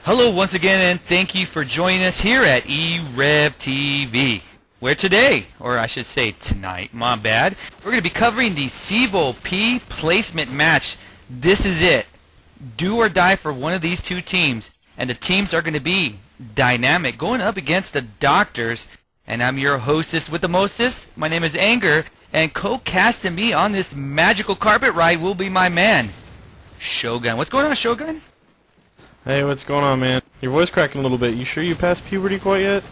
Hello once again, and thank you for joining us here at e-rev TV, where today, or I should say tonight, my bad, we're going to be covering the CEVO P placement match. This is it. Do or die for one of these two teams, and the teams are going to be Dynamic going up against the Doctors, and I'm your hostess with the mostest. My name is Anger, and co-casting me on this magical carpet ride will be my man, Shogun. What's going on, Shogun? Hey, what's going on, man? Your voice cracking a little bit. You sure you passed puberty quite yet?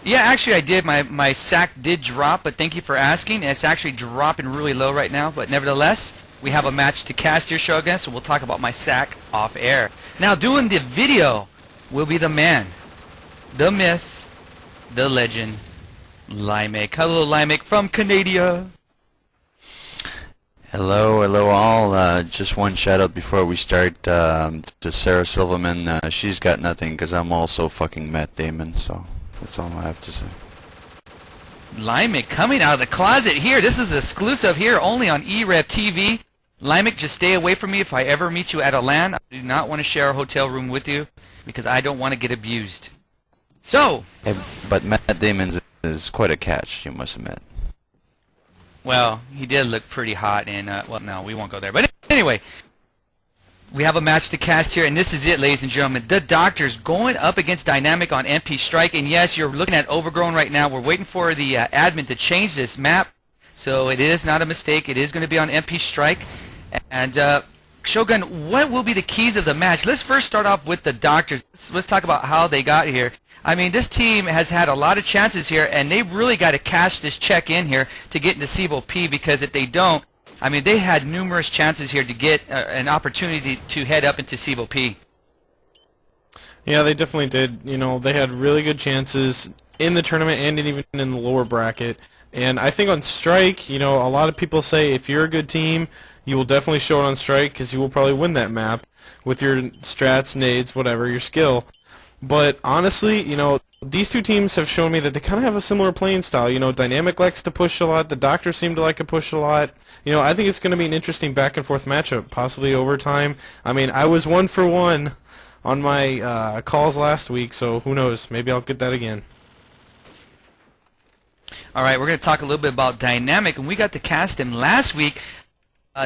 Yeah, actually I did. My sack did drop, but thank you for asking. It's actually dropping really low right now, but nevertheless, we have a match to cast here, Shogun, so we'll talk about my sack off air. Now, doing the video will be the man, the myth, the legend, Limek. Hello, Limek from Canada. Hello all. Just one shout out before we start to Sarah Silverman. She's got nothing because I'm also fucking Matt Damon, so that's all I have to say. Limek coming out of the closet here. This is exclusive here only on e-rev TV. Limek, just stay away from me if I ever meet you at a LAN. I do not want to share a hotel room with you because I don't want to get abused. So, Hey, but Matt Damon is quite a catch, you must admit. well, he did look pretty hot in, well, no, we won't go there. But anyway, we have a match to cast here, and this is it, ladies and gentlemen. The Doctors going up against Dynamic on MP Strike, and yes, you're looking at Overgrown right now. We're waiting for the admin to change this map, so it is not a mistake. It is going to be on MP Strike. And, Shogun, what will be the keys of the match? Let's first start off with the Doctors. Let's talk about how they got here. I mean, this team has had a lot of chances here, and they've really got to cash this check in here to get into CEVO P, because if they don't, I mean, they had numerous chances here to get an opportunity to head up into CEVO P. Yeah, they definitely did. You know, they had really good chances in the tournament and even in the lower bracket. And I think on Strike, you know, a lot of people say if you're a good team, you will definitely show it on Strike because you will probably win that map with your strats, nades, whatever, your skill. But honestly, you know, these two teams have shown me that they kind of have a similar playing style. You know, Dynamic likes to push a lot. The Doctors seem to like to push a lot. You know, I think it's going to be an interesting back-and-forth matchup, possibly overtime. I mean, I was 1 for 1 on my calls last week, so who knows? Maybe I'll get that again. All right, we're going to talk a little bit about Dynamic, and we got to cast them last week.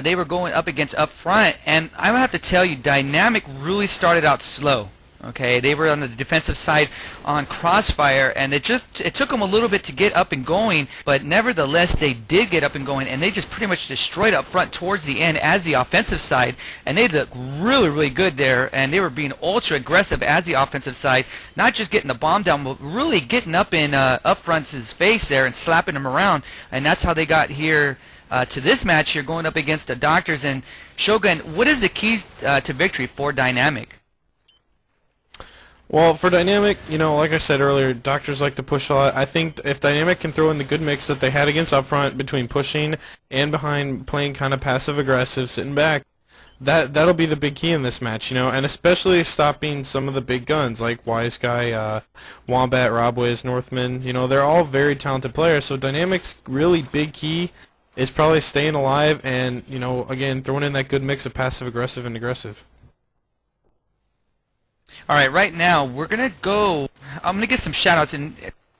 They were going up against Up Front, and I have to tell you, Dynamic really started out slow. Okay, they were on the defensive side on Crossfire, and it took them a little bit to get up and going, but nevertheless they did get up and going, and they just pretty much destroyed Up Front towards the end as the offensive side, and they looked really good there, and they were being ultra aggressive as the offensive side, not just getting the bomb down, but really getting up in Up Front's face there and slapping him around, and that's how they got here to this match here, going up against the Doctors. And Shogun, what is the keys to victory for Dynamic? Well, for Dynamic, you know, like I said earlier, Doctors like to push a lot. I think if Dynamic can throw in the good mix that they had against Upfront between pushing and behind playing kind of passive-aggressive, sitting back, that'll be the big key in this match, you know, and especially stopping some of the big guns like Wise Guy, Wombat, Robwiz, Northman. You know, they're all very talented players, so Dynamic's really big key is probably staying alive and, you know, again, throwing in that good mix of passive-aggressive and aggressive. All right, right now we're gonna go. I'm gonna get some shoutouts, and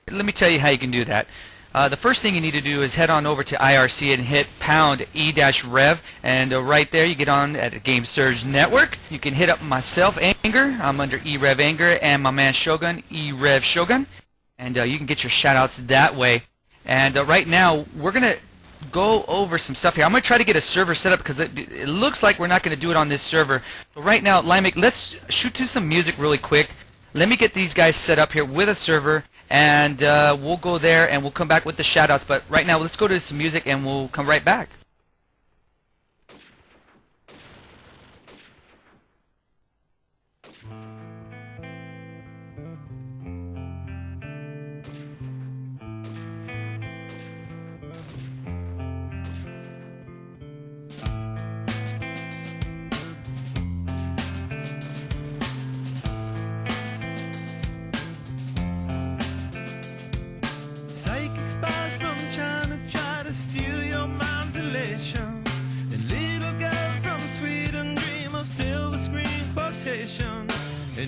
let me tell you how you can do that. The first thing you need to do is head on over to IRC and hit pound e-rev, and right there you get on at the Game Surge Network. You can hit up myself, Anger. I'm under e-rev Anger, and my man Shogun, e-rev Shogun, and you can get your shoutouts that way. And right now we're gonna go over some stuff here. I'm going to try to get a server set up because it looks like we're not going to do it on this server. But right now, Limek, let's shoot to some music really quick. Let me get these guys set up here with a server, and we'll go there and we'll come back with the shoutouts. But right now, let's go to some music and we'll come right back. Psychic spies from China try to steal your mind's electricity.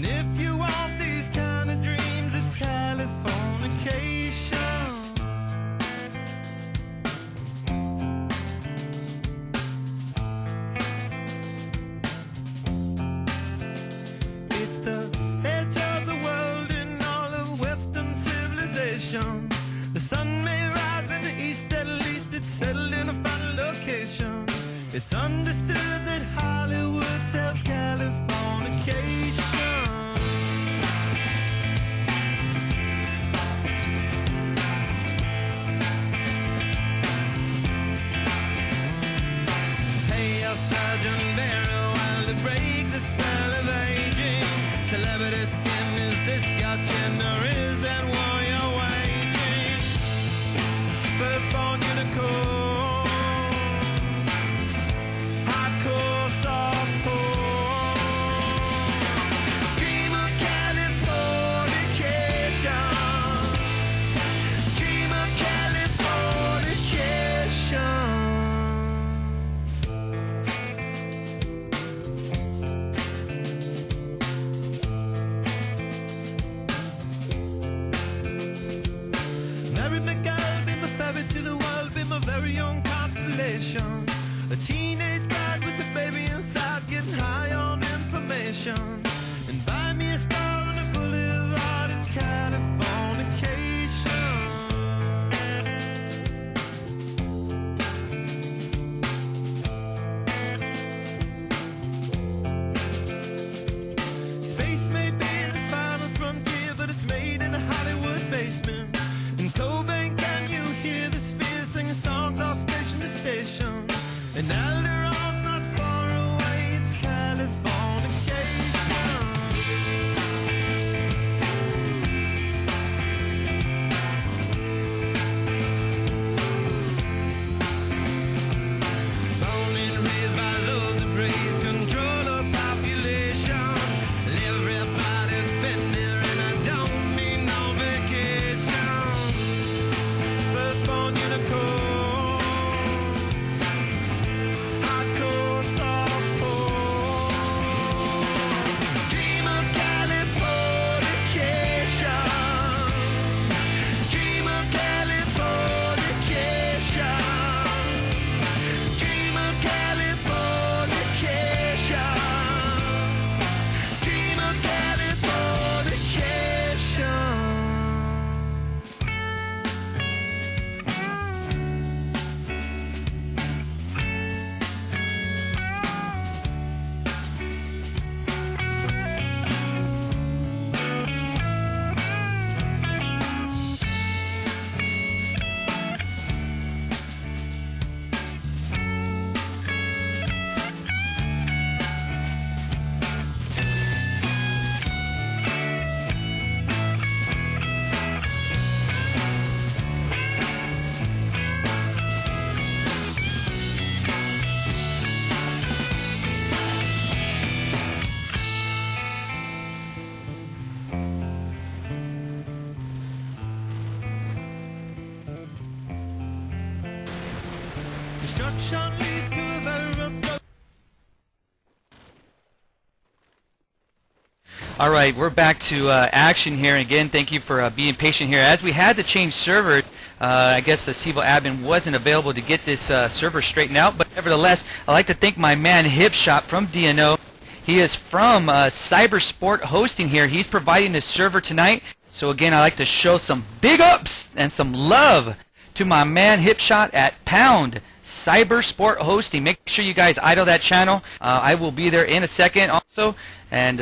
And if you want these kind of dreams, it's Californication. It's the edge of the world in all of Western civilization. The sun may rise in the east, at least it's settled in a final location. It's understood that Hollywood sells Californication. Hey, El Sergeant Barry, while to break the spell of aging. Celebrity skin, is this your chin, or is that war you're waging? Firstborn unicorn, hardcore softcore. Dream of Californication. Dream of Californication. Mary McGill, be my ferry to the world, be my very own constellation. A teenage bride with a baby inside, getting high on information. And buy me a star on a boulevard, it's Californication. Space may be the final frontier, but it's made in a Hollywood basement. In Cobain, can you hear the spheres singing songs off station to station? And Alderon's not far away, it's Californication. Born and raised by those that praise control of population. Everybody's been there and I don't need no vacation. Firstborn unicorn, hardcore softcore. Dream of Californication. Dream of Californication. Dream of Californication. Dream of Californication. Destruction leads to a very rough road. All right, we're back to action here. And again, thank you for being patient here. As we had to change server, I guess the CEVO admin wasn't available to get this server straightened out. But nevertheless, I'd like to thank my man Hip Shop from DNO. He is from Cybersport Hosting here. He's providing this server tonight. So again, I'd like to show some big ups and some love to my man Hip Shot at Pound Cybersport Hosting. Make sure you guys idle that channel. I will be there in a second also. And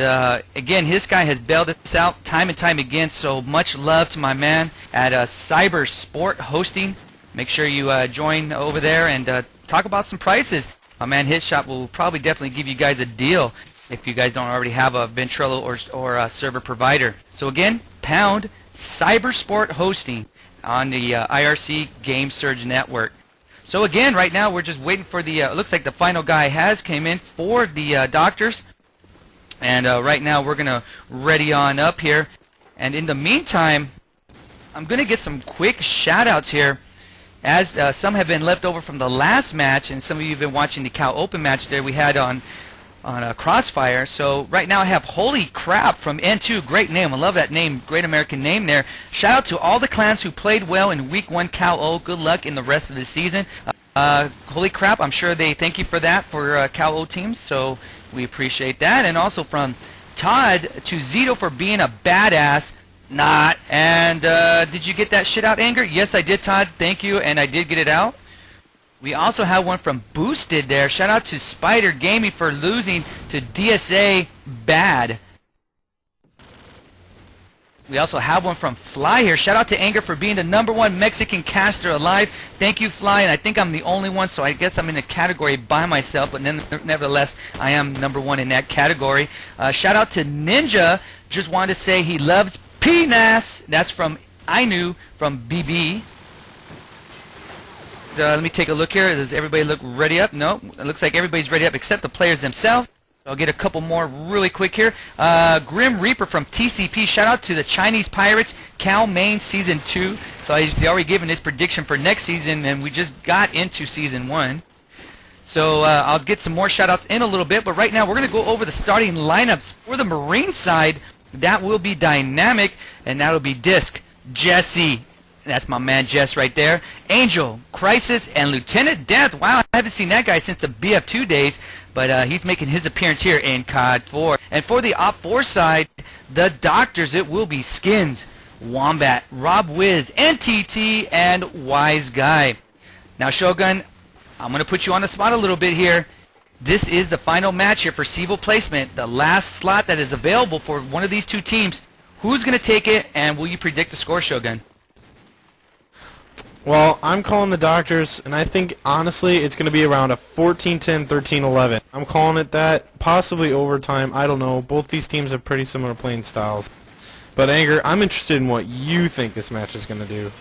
again, his guy has bailed us out time and time again. So much love to my man at Cybersport Hosting. Make sure you join over there and talk about some prices. My man Hit Shop will probably definitely give you guys a deal if you guys don't already have a Ventrilo or a server provider. So again, Pound Cybersport Hosting on the IRC Game Surge Network. So again, right now we're just waiting for the, it looks like the final guy has came in for the doctors. And right now we're going to ready on up here. And in the meantime, I'm going to get some quick shout-outs here, as some have been left over from the last match, and some of you have been watching the Cal Open match there we had on Crossfire. So right now I have Holy Crap from N2. Great name. I love that name. Great American name there. Shout out to all the clans who played well in Week 1 Cal O. Good luck in the rest of the season. Holy Crap, I'm sure they thank you for that for Cal O teams. So we appreciate that. And also from Todd to Zito for being a badass. Not. And did you get that shit out, Anger? Yes, I did, Todd. Thank you. And I did get it out. We also have one from Boosted there. Shout out to Spider Gaming for losing to DSA Bad. We also have one from Fly here. Shout out to Anger for being the #1 Mexican caster alive. Thank you, Fly. And I think I'm the only one, so I guess I'm in a category by myself. But nevertheless, I am #1 in that category. Shout out to Ninja. Just wanted to say he loves PNAS. That's from Ainu from BB. Let me take a look here. Does everybody look ready up? No. It looks like everybody's ready up except the players themselves. I'll get a couple more really quick here. Grim Reaper from TCP. Shout out to the Chinese Pirates, Cal Main Season 2. So he's already given his prediction for next season, and we just got into Season 1. So I'll get some more shout outs in a little bit, but right now we're going to go over the starting lineups for the Marine side. That will be Dynamic, and that will be Disc, Jesse. That's my man Jess right there. Angel, Crisis, and Lieutenant Death. Wow, I haven't seen that guy since the BF2 days, but he's making his appearance here in COD 4. And for the Op 4 side, the Doctors, it will be Skins, Wombat, Rob Wiz, NTT, and Wise Guy. Now, Shogun, I'm going to put you on the spot a little bit here. This is the final match here for CEVO placement, the last slot that is available for one of these two teams. Who's going to take it, and will you predict the score, Shogun? Well, I'm calling the Doctors, and I think, honestly, it's going to be around a 14-10, 13-11. I'm calling it that, possibly overtime. I don't know. Both these teams have pretty similar playing styles. But, Anger, I'm interested in what you think this match is going to do.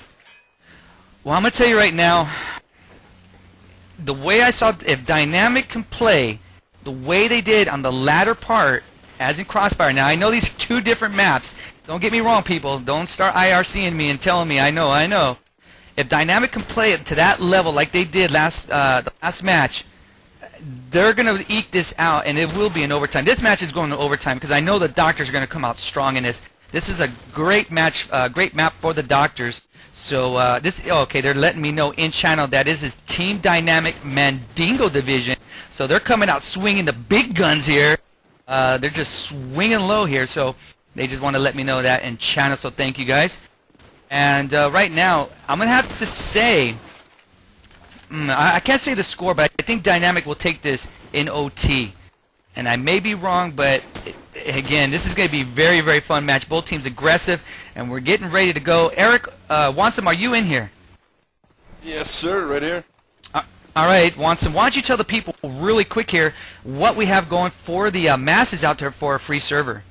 Well, I'm going to tell you right now, the way I saw, if Dynamic can play the way they did on the latter part, as in Crossfire. Now, I know these are two different maps. Don't get me wrong, people. Don't start IRCing me and telling me, I know. If Dynamic can play it to that level like they did the last match, they're going to eke this out, and it will be in overtime. This match is going to overtime because I know the Doctors are going to come out strong in this. This is a great match, great map for the Doctors. So okay, they're letting me know in channel that is his Team Dynamic Mandingo division. So they're coming out swinging the big guns here. They're just swinging low here. So they just want to let me know that in channel. So thank you guys. And right now, I'm going to have to say, I can't say the score, but I think Dynamic will take this in OT. And I may be wrong, but again, this is going to be a very, very fun match. Both teams aggressive, and we're getting ready to go. Eric Wansum, are you in here? Yes, sir, right here. All right, Wansum, why don't you tell the people really quick here what we have going for the masses out there for a free server?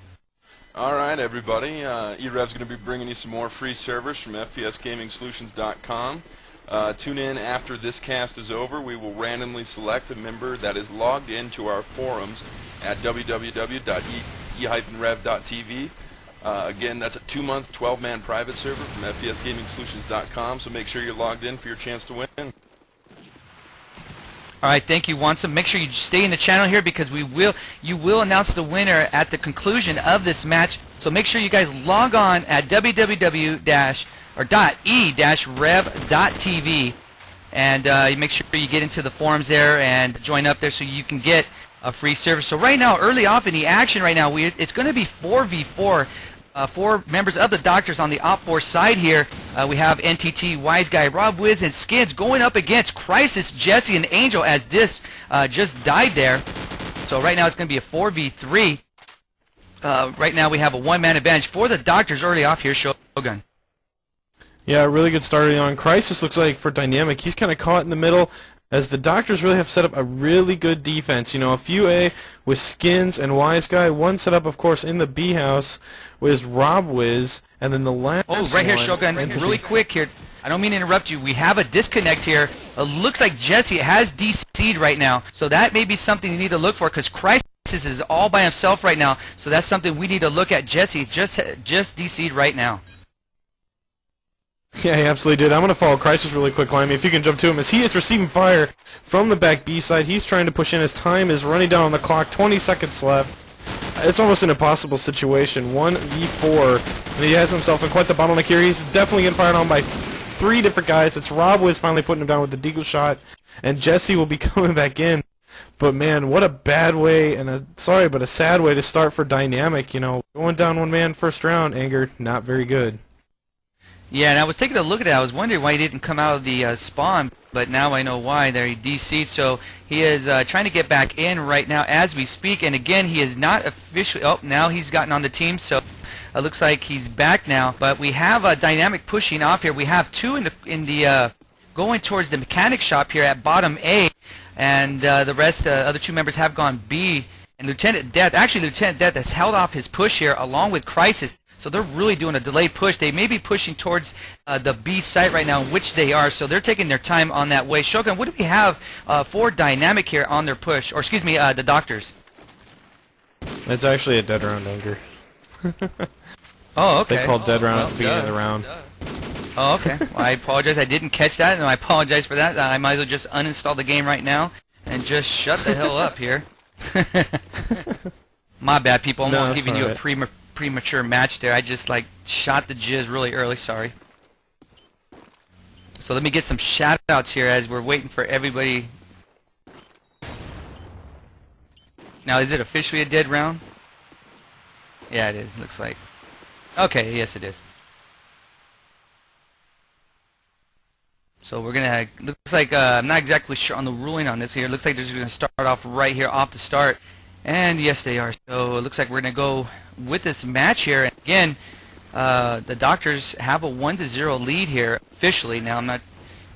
All right, everybody. e-rev's going to be bringing you some more free servers from FPSGamingSolutions.com. Tune in after this cast is over. We will randomly select a member that is logged into our forums at www.e-rev.tv. Again, that's a 2-month, 12-man private server from FPSGamingSolutions.com, so make sure you're logged in for your chance to win. All right, thank you, Wansum. Make sure you stay in the channel here because you will announce the winner at the conclusion of this match. So make sure you guys log on at www.e-rev.tv and you make sure you get into the forums there and join up there so you can get a free service. So right now, early off in the action right now, it's going to be 4v4. 4 members of the Doctors on the Op 4 side here. We have NTT, Wise Guy, Rob Wiz, and Skids going up against Crisis, Jesse, and Angel as Disc just died there. So right now it's going to be a 4v3. Right now we have a one-man advantage for the Doctors early off here, Shogun. Yeah, really good start on. Crisis looks like for Dynamic, he's kind of caught in the middle as the Doctors really have set up a really good defense. You know, a few A with Skins and Wise Guy. One set up, of course, in the B house was Rob Wiz, and then the last right here, Shogun, really quick here. I don't mean to interrupt you. We have a disconnect here. It looks like Jesse has DC'd right now, so that may be something you need to look for because Crisis is all by himself right now, so that's something we need to look at. Jesse just DC'd right now. Yeah, he absolutely did. I'm going to follow Crisis really quick, Limey, if you can jump to him, as he is receiving fire from the back B side. He's trying to push in. His time is running down on the clock, 20 seconds left. It's almost an impossible situation, 1v4, and he has himself in quite the bottleneck here. He's definitely getting fired on by 3 different guys. It's Rob Wiz finally putting him down with the deagle shot, and Jesse will be coming back in. But man, what a bad way, and a sad way to start for Dynamic, you know. Going down one man first round, Anger, not very good. Yeah, and I was taking a look at it. I was wondering why he didn't come out of the spawn, but now I know why. There he DC'd, so he is trying to get back in right now as we speak. And again, he is not officially. Oh, now he's gotten on the team, so it looks like he's back now. But we have Dynamic pushing off here. We have 2 in the going towards the mechanic shop here at bottom A, and the rest, other 2 members have gone B. And Lieutenant Death has held off his push here along with Crisis. So they're really doing a delayed push. They may be pushing towards the B site right now, which they are. So they're taking their time on that way. Shogun, what do we have for Dynamic here on their push? Or excuse me, the Doctors. It's actually a dead round, Anger. Oh, okay. They called dead round at the beginning of the round. Oh, okay. Well, I apologize. I didn't catch that, and I apologize for that. I might as well just uninstall the game right now and just shut the hell up here. My bad, people. I'm not giving you a premature match there. I just shot the jizz really early. Sorry. So let me get some shout outs here as we're waiting for everybody. Now, is it officially a dead round? Yeah, it is. Looks like. Okay, yes it is. So we're gonna. Looks like I'm not exactly sure on the ruling on this here. Looks like they're just gonna start off right here off the start. And yes, they are. So it looks like we're going to go with this match here. And again, the Doctors have a 1-0 lead here officially. Now I'm not,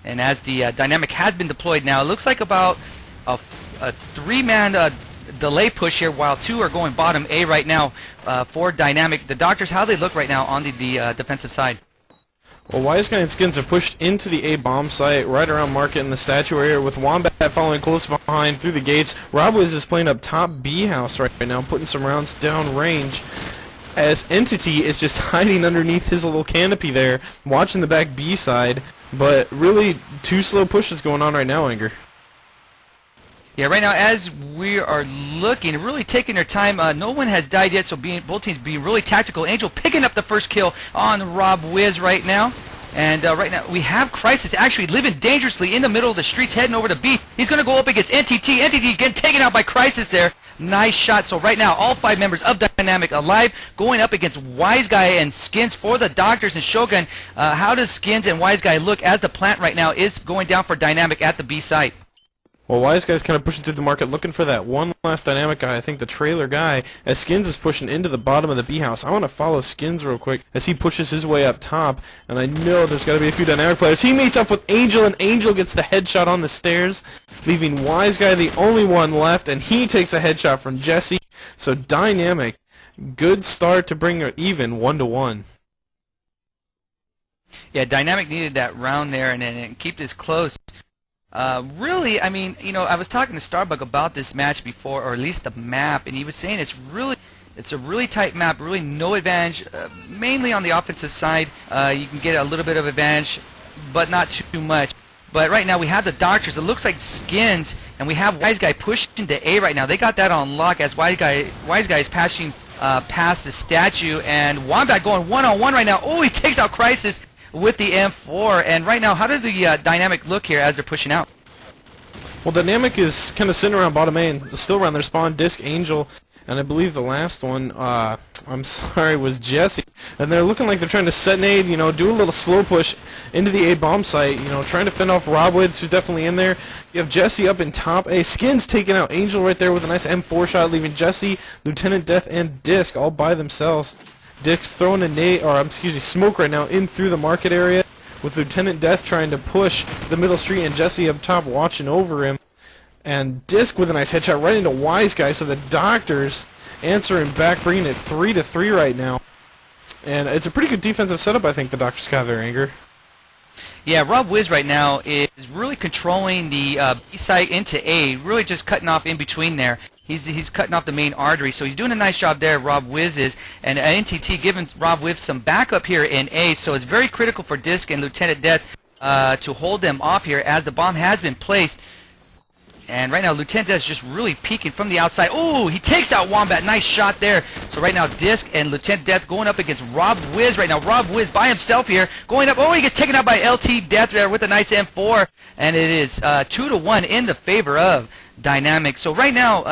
and as the Dynamic has been deployed now, it looks like about a 3-man delay push here, while 2 are going bottom A right now for Dynamic. The Doctors, how they look right now on the defensive side. Well, Wise Guy and Skins are pushed into the A bomb site right around Market in the statue area, with Wombat following close behind through the gates. Rob Wiz is playing up top B house right now, putting some rounds down range, as Entity is just hiding underneath his little canopy there, watching the back B side. But really, 2 slow pushes going on right now, Anger. Yeah, right now as we are looking, really taking their time, no one has died yet, so both teams being really tactical. Angel picking up the first kill on Rob Wiz right now. And right now we have Crisis actually living dangerously in the middle of the streets, heading over to B. He's going to go up against NTT. NTT getting taken out by Crisis there. Nice shot. So right now all 5 members of Dynamic alive, going up against Wise Guy and Skins for the Doctors and Shogun. How does Skins and Wise Guy look as the plant right now is going down for Dynamic at the B site? Well, Wise Guy's kind of pushing through the market, looking for that one last Dynamic guy, I think the trailer guy, as Skins is pushing into the bottom of the B house. I want to follow Skins real quick as he pushes his way up top, and I know there's got to be a few Dynamic players. He meets up with Angel, and Angel gets the headshot on the stairs, leaving Wise Guy the only one left, and he takes a headshot from Jesse. So Dynamic, good start to bring it even 1-1. Yeah, Dynamic needed that round there and keep this close. Really, I mean, you know, I was talking to Starbug about this match before, or at least the map, and he was saying it's a really tight map, really no advantage, mainly on the offensive side. You can get a little bit of advantage, but not too much. But right now we have the Doctors. It looks like Skins, and we have Wise Guy pushing to A right now. They got that on lock as Wise Guy is passing past the statue, and Wombat going one-on-one right now. Oh, he takes out Crisis with the M4. And right now, how does the Dynamic look here as they're pushing out? Well, Dynamic is kind of sitting around bottom A and still around their spawn. Disc, Angel, and I believe the last one, I'm sorry, was Jesse. And they're looking like they're trying to set an aid, you know, do a little slow push into the A bomb site, you know, trying to fend off Rob Woods, who's definitely in there. You have Jesse up in top A. Skins taking out Angel right there with a nice M4 shot, leaving Jesse, Lieutenant Death, and Disc all by themselves. Disc throwing a smoke right now in through the market area, with Lieutenant Death trying to push the middle street and Jesse up top watching over him. And Disc with a nice headshot right into Wise Guy, so the Doctors answering back, bringing it 3-3 right now. And it's a pretty good defensive setup, I think, the Doctors got their Anger. Yeah, Rob Wiz right now is really controlling the B site into A, really just cutting off in between there. He's cutting off the main artery, so he's doing a nice job there. Rob Wiz is, and NTT giving Rob Wiz some backup here in A. So it's very critical for Disc and Lieutenant Death to hold them off here as the bomb has been placed. And right now, Lieutenant Death is just really peeking from the outside. Oh, he takes out Wombat. Nice shot there. So right now, Disc and Lieutenant Death going up against Rob Wiz right now. Rob Wiz by himself here, going up. Oh, he gets taken out by LT Death there with a nice M4. And it is 2-1 in the favor of Dynamic. So right now,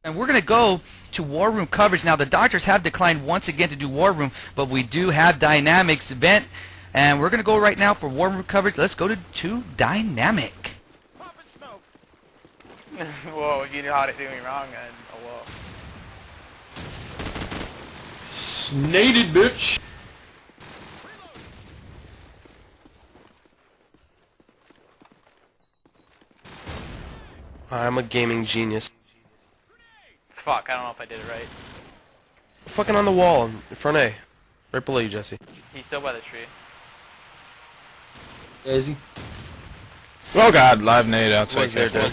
and we're going to go to War Room coverage. Now, the Doctors have declined once again to do War Room, but we do have Dynamic's event. And we're going to go right now for War Room coverage. Let's go to Dynamic. Whoa, you know how to do me wrong, and oh whoa. Snated, bitch. I'm a gaming genius. Fuck, I don't know if I did it right. Fucking on the wall in front A. Right below you, Jesse. He's still by the tree. Is he? Oh god, live nade outside. Was there, Des?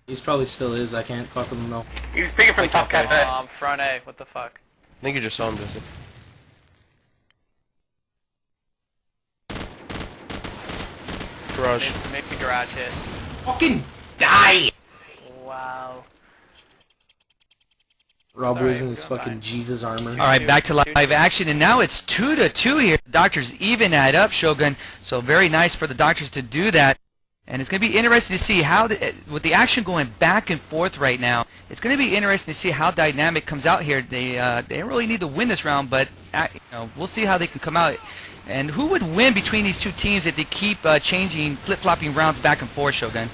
He's probably still is. I can't fucking know. He's picking from top cafe. Front A, what the fuck? I think you just saw him, Jesse. Garage. Make the garage hit. Fucking die! Wow. Rob Sorry, was in his go fucking back. Jesus armor. All right, back to live action, and now it's 2-2 here. The Doctors even that up, Shogun. So very nice for the Doctors to do that. And it's going to be interesting to see how, with the action going back and forth right now, it's going to be interesting to see how Dynamic comes out here. They really need to win this round, but we'll see how they can come out. And who would win between these two teams if they keep changing, flip-flopping rounds back and forth, Shogun?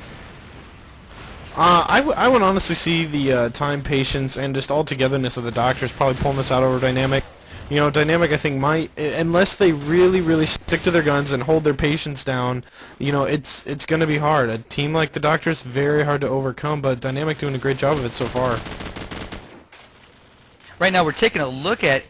I would honestly see the time, patience, and just all-togetherness of the Doctors probably pulling this out over Dynamic. You know, Dynamic, I think, might, unless they really stick to their guns and hold their patience down, you know, it's going to be hard. A team like the Doctors, very hard to overcome, but Dynamic doing a great job of it so far. Right now, we're taking a look at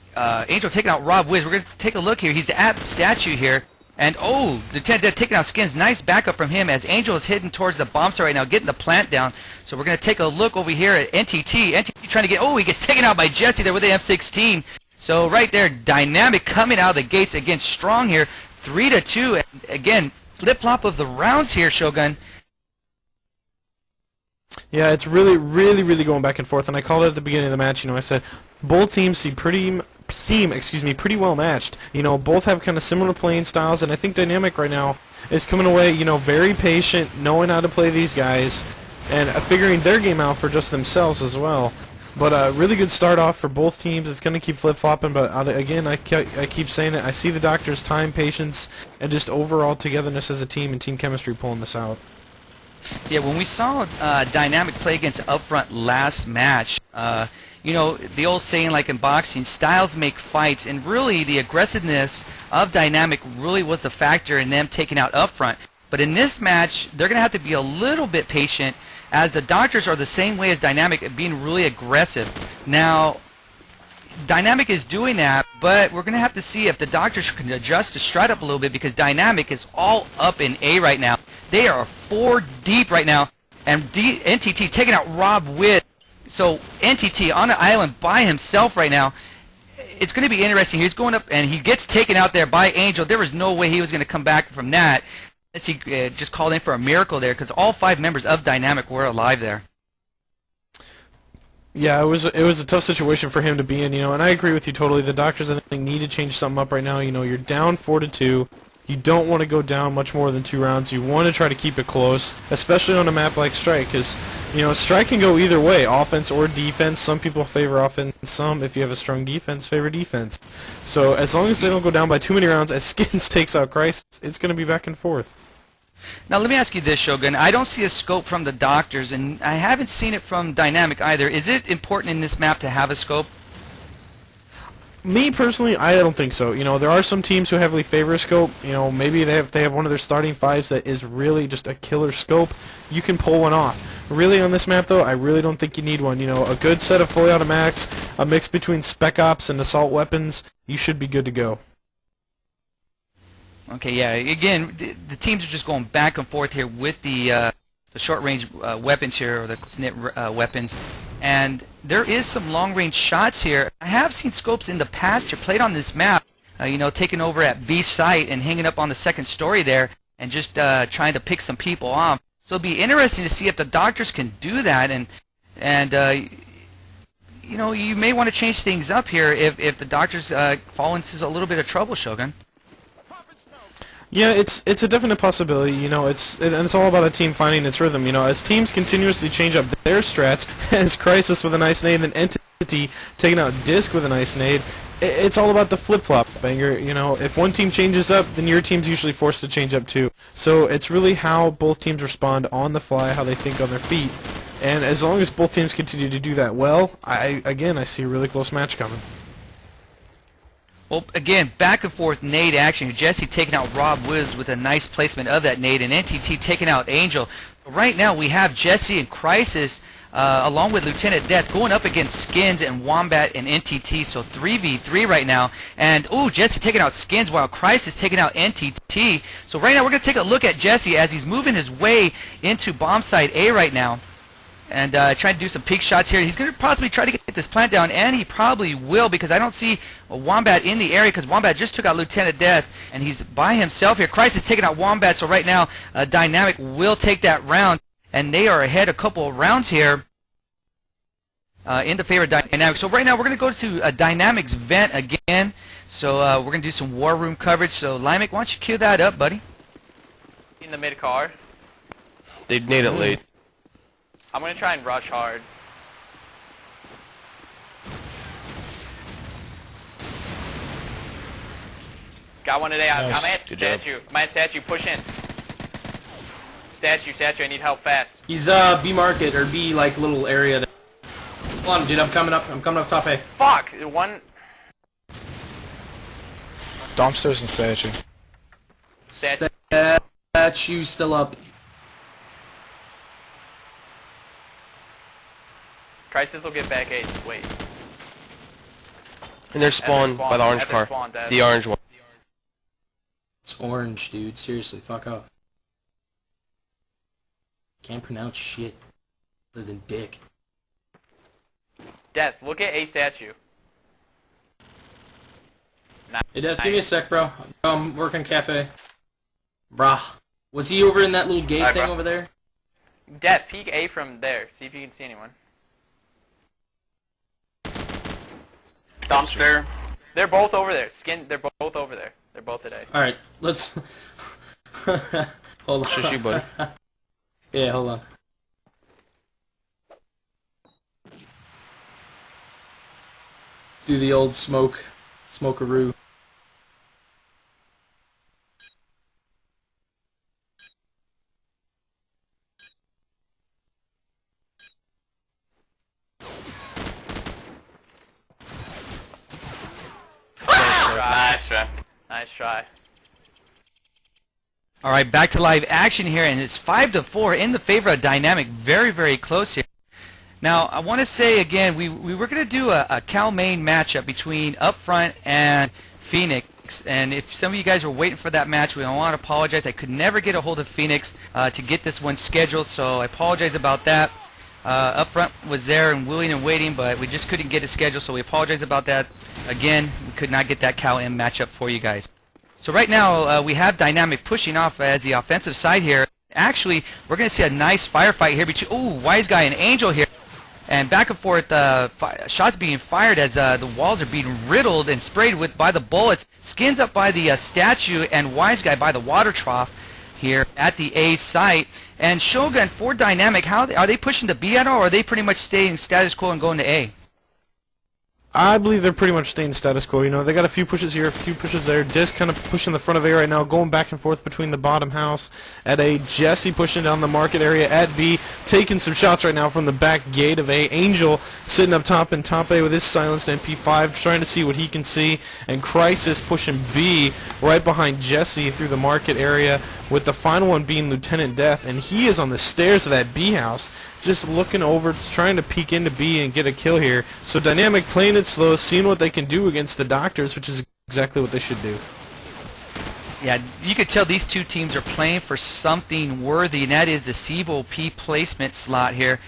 Angel taking out Rob Wiz. We're going to take a look here. He's at statue here. And, oh, Lieutenant Death taking out Skins. Nice backup from him as Angel is heading towards the bomb site right now, getting the plant down. So we're going to take a look over here at NTT. NTT trying to get, oh, he gets taken out by Jesse there with the M16. So right there, Dynamic coming out of the gates against Strong here, 3-2. And again, flip-flop of the rounds here, Shogun. Yeah, it's really going back and forth, and I called it at the beginning of the match. You know, I said both teams seem pretty well matched. You know, both have kind of similar playing styles, and I think Dynamic right now is coming away, you know, very patient, knowing how to play these guys, and figuring their game out for just themselves as well. But a really good start off for both teams. It's going to keep flip-flopping, but again, I keep saying it. I see the Doctors' time, patience, and just overall togetherness as a team and team chemistry pulling this out. Yeah, when we saw Dynamic play against Upfront last match, you know, the old saying like in boxing, styles make fights, and really the aggressiveness of Dynamic really was the factor in them taking out Upfront. But in this match, they're going to have to be a little bit patient, as the Doctors are the same way as Dynamic at being really aggressive. Now, Dynamic is doing that, but we're going to have to see if the Doctors can adjust to stride up a little bit, because Dynamic is all up in A right now. They are 4 deep right now, and NTT taking out Rob Witt. So NTT on the island by himself right now. It's going to be interesting. He's going up, and he gets taken out there by Angel. There was no way he was going to come back from that. He just called in for a miracle there, because all 5 members of Dynamic were alive there. Yeah, it was a tough situation for him to be in, you know, and I agree with you totally. The Doctors, I think, need to change something up right now. You know, you're down 4-2. You don't want to go down much more than 2 rounds. You want to try to keep it close, especially on a map like Strike, because, you know, Strike can go either way, offense or defense. Some people favor offense, some, if you have a strong defense, favor defense. So as long as they don't go down by too many rounds, as Skins takes out Crisis, it's going to be back and forth. Now let me ask you this, Shogun. I don't see a scope from the Doctors, and I haven't seen it from Dynamic either. Is it important in this map to have a scope? Me personally, I don't think so. You know, there are some teams who heavily favor a scope. You know, maybe they have one of their starting 5s that is really just a killer scope. You can pull one off. Really, on this map, though, I really don't think you need one. You know, a good set of fully automatics, a mix between spec ops and assault weapons, you should be good to go. Okay, yeah. Again, the teams are just going back and forth here with the short-range weapons here, or the knit weapons. And there is some long-range shots here. I have seen scopes in the past here played on this map, you know, taking over at B site and hanging up on the second story there and just trying to pick some people off. So it'll be interesting to see if the doctors can do that, and you know, you may want to change things up here if the doctors fall into a little bit of trouble, Shogun. Yeah, it's a definite possibility. You know, it's all about a team finding its rhythm. You know, as teams continuously change up their strats, as Crisis with a nice nade, and then Entity taking out Disc with a nice nade, it's all about the flip-flop, Banger. You know, if one team changes up, then your team's usually forced to change up too. So it's really how both teams respond on the fly, how they think on their feet. And as long as both teams continue to do that well, I see a really close match coming. Well, again, back and forth nade action. Jesse taking out Rob Woods with a nice placement of that nade, and NTT taking out Angel. Right now we have Jesse and Crisis along with Lieutenant Death going up against Skins and Wombat and NTT, so 3v3 right now. And, ooh, Jesse taking out Skins while Crisis taking out NTT. So right now we're going to take a look at Jesse as he's moving his way into bomb site A right now. And trying to do some peek shots here. He's going to possibly try to get this plant down, and he probably will, because I don't see a Wombat in the area, because Wombat just took out Lieutenant Death, and he's by himself here. Crisis taking out Wombat, so right now Dynamic will take that round, and they are ahead a couple of rounds here in the favor of Dynamic. So right now we're going to go to Dynamic's vent again. So we're going to do some war room coverage. So Limek, why don't you cue that up, buddy? In the mid car. They made it late. I'm gonna try and rush hard. Got one today. I'm at statue. I'm at statue. Push in. Statue. I need help fast. He's B market or B like little area. There. Hold on, dude. I'm coming up top A. Fuck. One. Dumpsters and statue. Statue still up. Crisis will get back A. Just wait. And they're spawned by the orange car. The orange one. It's orange, dude. Seriously, fuck off. Can't pronounce shit other than dick. Death, look at A statue. Nice. Hey, Death, give me a sec, bro. I'm working cafe. Brah. Was he over in that little gate thing over there? Death, peek A from there. See if you can see anyone. Dumpster. They're both over there. They're both over there. They're both at A. Alright, let's... Hold on. Shush you, buddy. Yeah, hold on. Let's do the old smoke-a-roo. Nice try. All right, back to live action here, and it's 5-4 in the favor of Dynamic. Very, very close here. Now, I want to say again, we were going to do a Cal Main matchup between Upfront and Phoenix, and if some of you guys were waiting for that match, we want to apologize. I could never get a hold of Phoenix to get this one scheduled, so I apologize about that. Upfront was there and willing and waiting, but we just couldn't get it scheduled, so we apologize about that. Again, we could not get that Cal M matchup for you guys. So right now, we have Dynamic pushing off as the offensive side here. Actually, we're going to see a nice firefight here between, Wise Guy and Angel here. And back and forth, shots being fired as the walls are being riddled and sprayed by the bullets. Skins up by the statue, and Wise Guy by the water trough here at the A site. And Shogun for Dynamic, are they pushing to B at all, or are they pretty much staying status quo and going to A? I believe they're pretty much staying status quo. You know, they got a few pushes here, a few pushes there. Disc kind of pushing the front of A right now, going back and forth between the bottom house at A. Jesse pushing down the market area at B, taking some shots right now from the back gate of A. Angel sitting up top in top A with his silenced MP5, trying to see what he can see. And Crisis pushing B right behind Jesse through the market area, with the final one being Lieutenant Death. And he is on the stairs of that B house, just looking over, trying to peek into B and get a kill here. So Dynamic playing it slow, seeing what they can do against the Doctors, which is exactly what they should do. Yeah, you could tell these two teams are playing for something worthy, and that is the CEVO P placement slot here.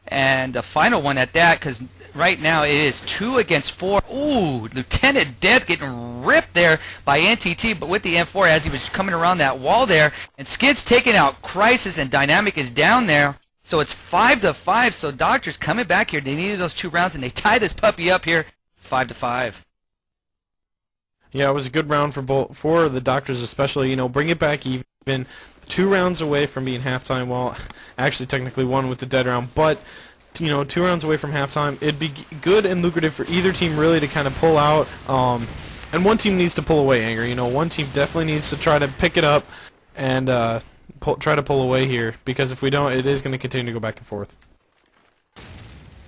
And the final one at that, because right now it is 2 against 4. Ooh, Lieutenant Death getting ripped there by NTT, but with the M4 as he was coming around that wall there. And Skid's taking out Crisis, and Dynamic is down there. So it's 5-5, so Doctors coming back here. They needed those 2 rounds, and they tie this puppy up here 5-5. Yeah, it was a good round for the Doctors especially. You know, bring it back even. 2 rounds away from being halftime. Well, actually technically 1 with the dead round, but you know, 2 rounds away from halftime. It'd be good and lucrative for either team really to kind of pull out. And one team needs to pull away, Anger. You know, one team definitely needs to try to pick it up and try to pull away here, because if we don't, it is going to continue to go back and forth.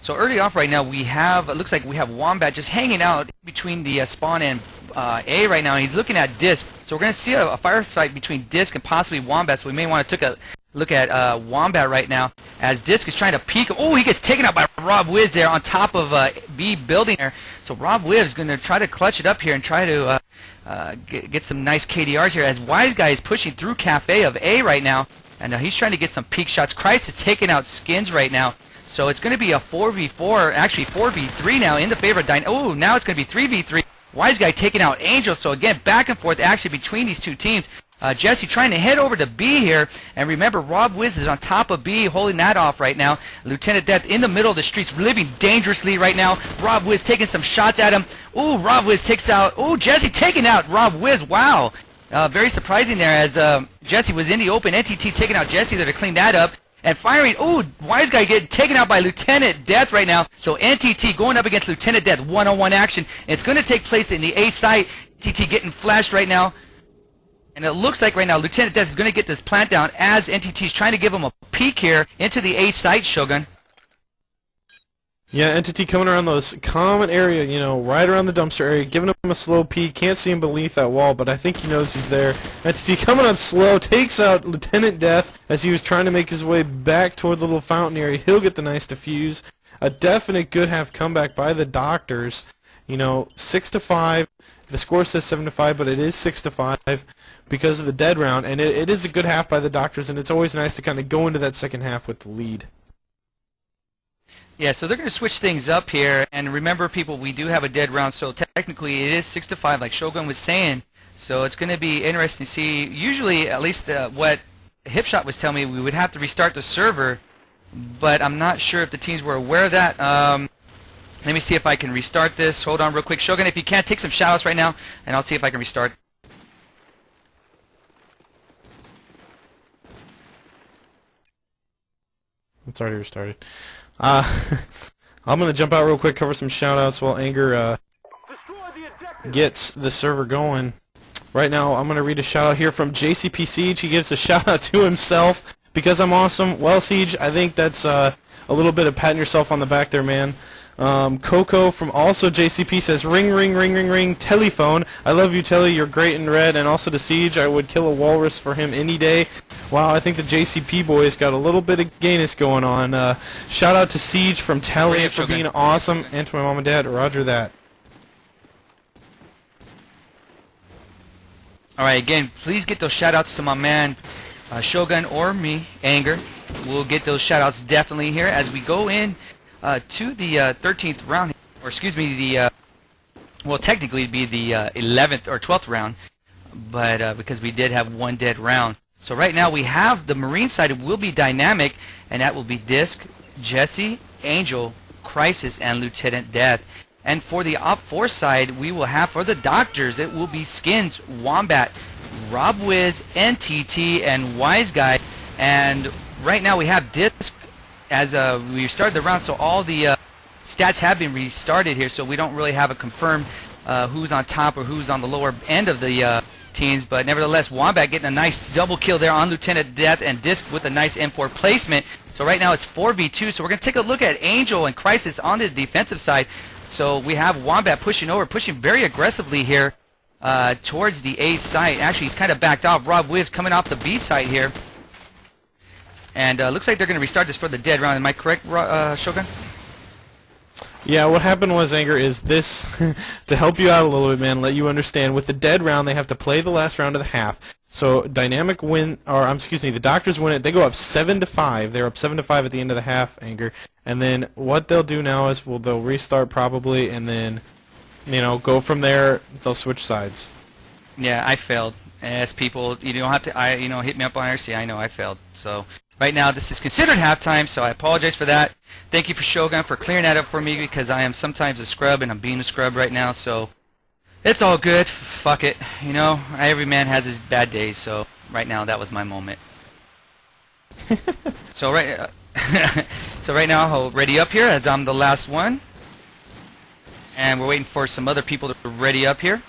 So early off right now, we have, it looks like we have Wombat just hanging out between the spawn and A right now, and he's looking at Disc. So we're going to see a firefight between Disc and possibly Wombat, so we may want to take a look at Wombat right now as Disc is trying to peek. Oh, he gets taken out by Rob Wiz there on top of B building there. So Rob Wiz is going to try to clutch it up here and try to get some nice KDRs here as Wise Guy is pushing through Cafe of A right now, and he's trying to get some peek shots. Christ is taking out Skins right now. So it's going to be a 4v4, actually 4v3 now in the favor of Dynamic. Oh, now it's going to be 3v3. Wise Guy taking out Angel. So again, back and forth actually between these two teams. Jesse trying to head over to B here. And remember, Rob Wiz is on top of B, holding that off right now. Lieutenant Death in the middle of the streets, living dangerously right now. Rob Wiz taking some shots at him. Ooh, Rob Wiz takes out. Ooh, Jesse taking out Rob Wiz. Wow. Very surprising there as Jesse was in the open. NTT taking out Jesse there to clean that up. And firing, ooh, Wise Guy getting taken out by Lieutenant Death right now. So NTT going up against Lieutenant Death, one-on-one action. It's going to take place in the A site. NTT getting flashed right now. And it looks like right now Lieutenant Death is going to get this plant down as NTT is trying to give him a peek here into the A site, Shogun. Yeah, NTT coming around this common area, you know, right around the dumpster area, giving him a slow peek. Can't see him beneath that wall, but I think he knows he's there. NTT coming up slow, takes out Lieutenant Death as he was trying to make his way back toward the little fountain area. He'll get the nice defuse. A definite good half comeback by the Doctors. You know, 6-5. The score says 7-5, but it is 6-5 because of the dead round, and it is a good half by the Doctors, and it's always nice to kind of go into that second half with the lead. Yeah, so they're going to switch things up here, and remember, people, we do have a dead round, so technically it is 6-5, like Shogun was saying. So it's going to be interesting to see. Usually, at least what Hipshot was telling me, we would have to restart the server, but I'm not sure if the teams were aware of that. Let me see if I can restart this. Hold on real quick. Shogun, if you can, take some shoutouts right now, and I'll see if I can restart. It's already restarted. I'm going to jump out real quick, cover some shoutouts while Anger gets the server going. Right now, I'm going to read a shoutout here from JCP Siege. He gives a shoutout to himself because I'm awesome. Well, Siege, I think that's a little bit of patting yourself on the back there, man. Coco from also JCP says, ring, ring, ring, ring, ring, telephone. I love you, Telly. You're great in red. And also to Siege, I would kill a walrus for him any day. Wow, I think the JCP boys got a little bit of gayness going on. Shout out to Siege from Telly for being awesome, and to my mom and dad. Roger that. Alright, again, please get those shout-outs to my man Shogun or me, Anger. We'll get those shout-outs definitely here as we go in to the 13th round, or excuse me, the well, technically it'd be the 11th or 12th round, but because we did have one dead round. So right now we have the Marine side. It will be Dynamic, and that will be Disc, Jesse, Angel, Crisis, and Lieutenant Death. And for the Op 4 side, we will have for the Doctors, it will be Skins, Wombat, Rob Wiz, NTT, and Wise Guy. And right now we have Disc as we started the round, so all the stats have been restarted here, so we don't really have a confirmed who's on top or who's on the lower end of the teams, but nevertheless, Wombat getting a nice double kill there on Lieutenant Death, and Disc with a nice M4 placement. So right now it's 4v2, so we're going to take a look at Angel and Crisis on the defensive side. So we have Wombat pushing over, pushing very aggressively here towards the A site. Actually, he's kind of backed off. Rob Wiz coming off the B site here. And looks like they're going to restart this for the dead round. Am I correct, Shogun? Yeah, what happened was, Anger, is this, to help you out a little bit, man, let you understand, with the dead round, they have to play the last round of the half. So Dynamic win, or excuse me, the Doctors win it. They go up 7-5. They're up 7-5 at the end of the half, Anger. And then what they'll do now is, well, they'll restart probably, and then, you know, go from there. They'll switch sides. Yeah, I failed. As people, you don't have to, hit me up on IRC. I know I failed. So right now, this is considered halftime, so I apologize for that. Thank you for Shogun for clearing that up for me, because I am sometimes a scrub, and I'm being a scrub right now. So it's all good. Fuck it. You know, every man has his bad days. So right now, that was my moment. So right, so right now, I'll ready up here as I'm the last one, and we're waiting for some other people to ready up here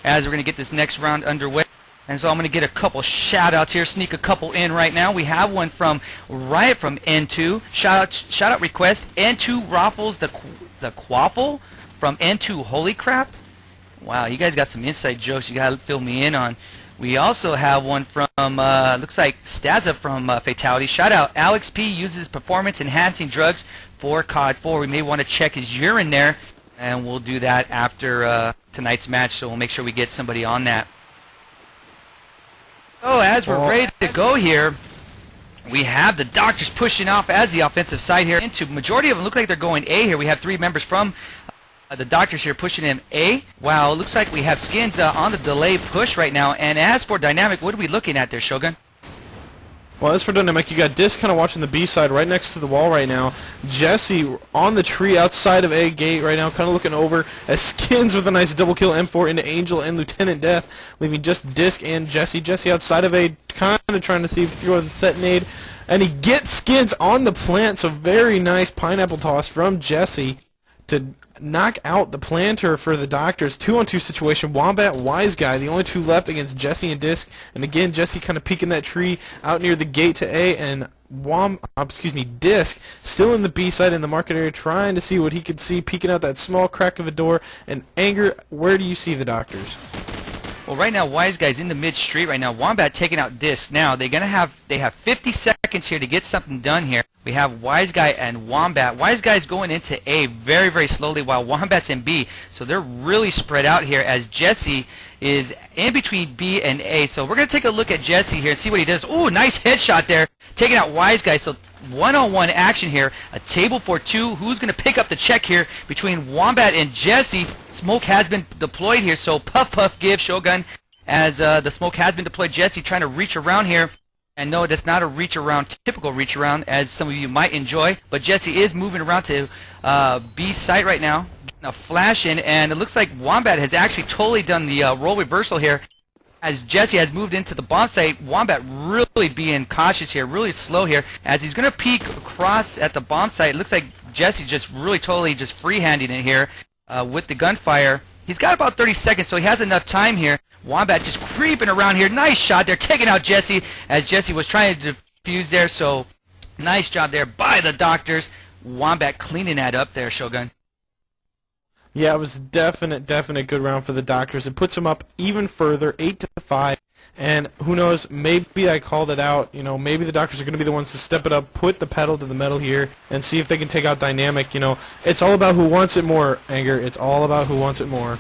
as we're going to get this next round underway. And so I'm going to get a couple shout-outs here, sneak a couple in right now. We have one from Riot from N2. Shout-out request, N2 Raffles the Quaffle from N2 Holy Crap. Wow, you guys got some inside jokes you got to fill me in on. We also have one from, looks like Stazza from Fatality. Shout-out, Alex P uses performance-enhancing drugs for COD4. We may want to check his urine there, and we'll do that after tonight's match, so we'll make sure we get somebody on that. Oh, as we're ready to go here, we have the Doctors pushing off as the offensive side here. Into majority of them look like they're going A here. We have 3 members from the Doctors here pushing in A. Wow, it looks like we have Skins on the delay push right now. And as for Dynamic, what are we looking at there, Shogun? Well, as for Dynamic, you got Disc kind of watching the B side right next to the wall right now. Jesse on the tree outside of A gate right now, kind of looking over as Skins with a nice double kill M4 into Angel and Lieutenant Death, leaving just Disc and Jesse. Jesse outside of A, kind of trying to see if he throws the set nade, and he gets Skins on the plant. So very nice pineapple toss from Jesse to knock out the planter for the Doctors. 2-on-2 situation. Wombat, Wise Guy, the only 2 left against Jesse and Disc. And again, Jesse kind of peeking that tree out near the gate to A, and Disc still in the B side in the market area, trying to see what he could see, peeking out that small crack of a door. And Anger, where do you see the Doctors? Well, right now, Wise Guy's in the mid street right now. Wombat taking out Disc. Now they have 50 seconds here to get something done here. We have Wise Guy and Wombat. Wise Guy's going into A very, very slowly, while Wombat's in B. So they're really spread out here as Jesse is in between B and A. So we're going to take a look at Jesse here and see what he does. Ooh, nice headshot there, taking out Wise Guy. So one-on-one action here, a table for 2. Who's going to pick up the check here between Wombat and Jesse? Smoke has been deployed here, so puff give Shogun as the smoke has been deployed. Jesse trying to reach around here, and no, that's not a reach around, typical reach around as some of you might enjoy, but Jesse is moving around to B site right now, getting a flash in, and it looks like Wombat has actually totally done the role reversal here. As Jesse has moved into the bomb site, Wombat really being cautious here, really slow here, as he's going to peek across at the bomb site. It looks like Jesse just really totally just freehanding it here with the gunfire. He's got about 30 seconds, so he has enough time here. Wombat just creeping around here. Nice shot there, taking out Jesse as Jesse was trying to defuse there, so nice job there by the Doctors. Wombat cleaning that up there, Shogun. Yeah, it was definite good round for the Doctors. It puts them up even further, 8-5. And who knows, maybe I called it out. You know, maybe the Doctors are going to be the ones to step it up, put the pedal to the metal here, and see if they can take out Dynamic. You know, it's all about who wants it more, Anger. It's all about who wants it more.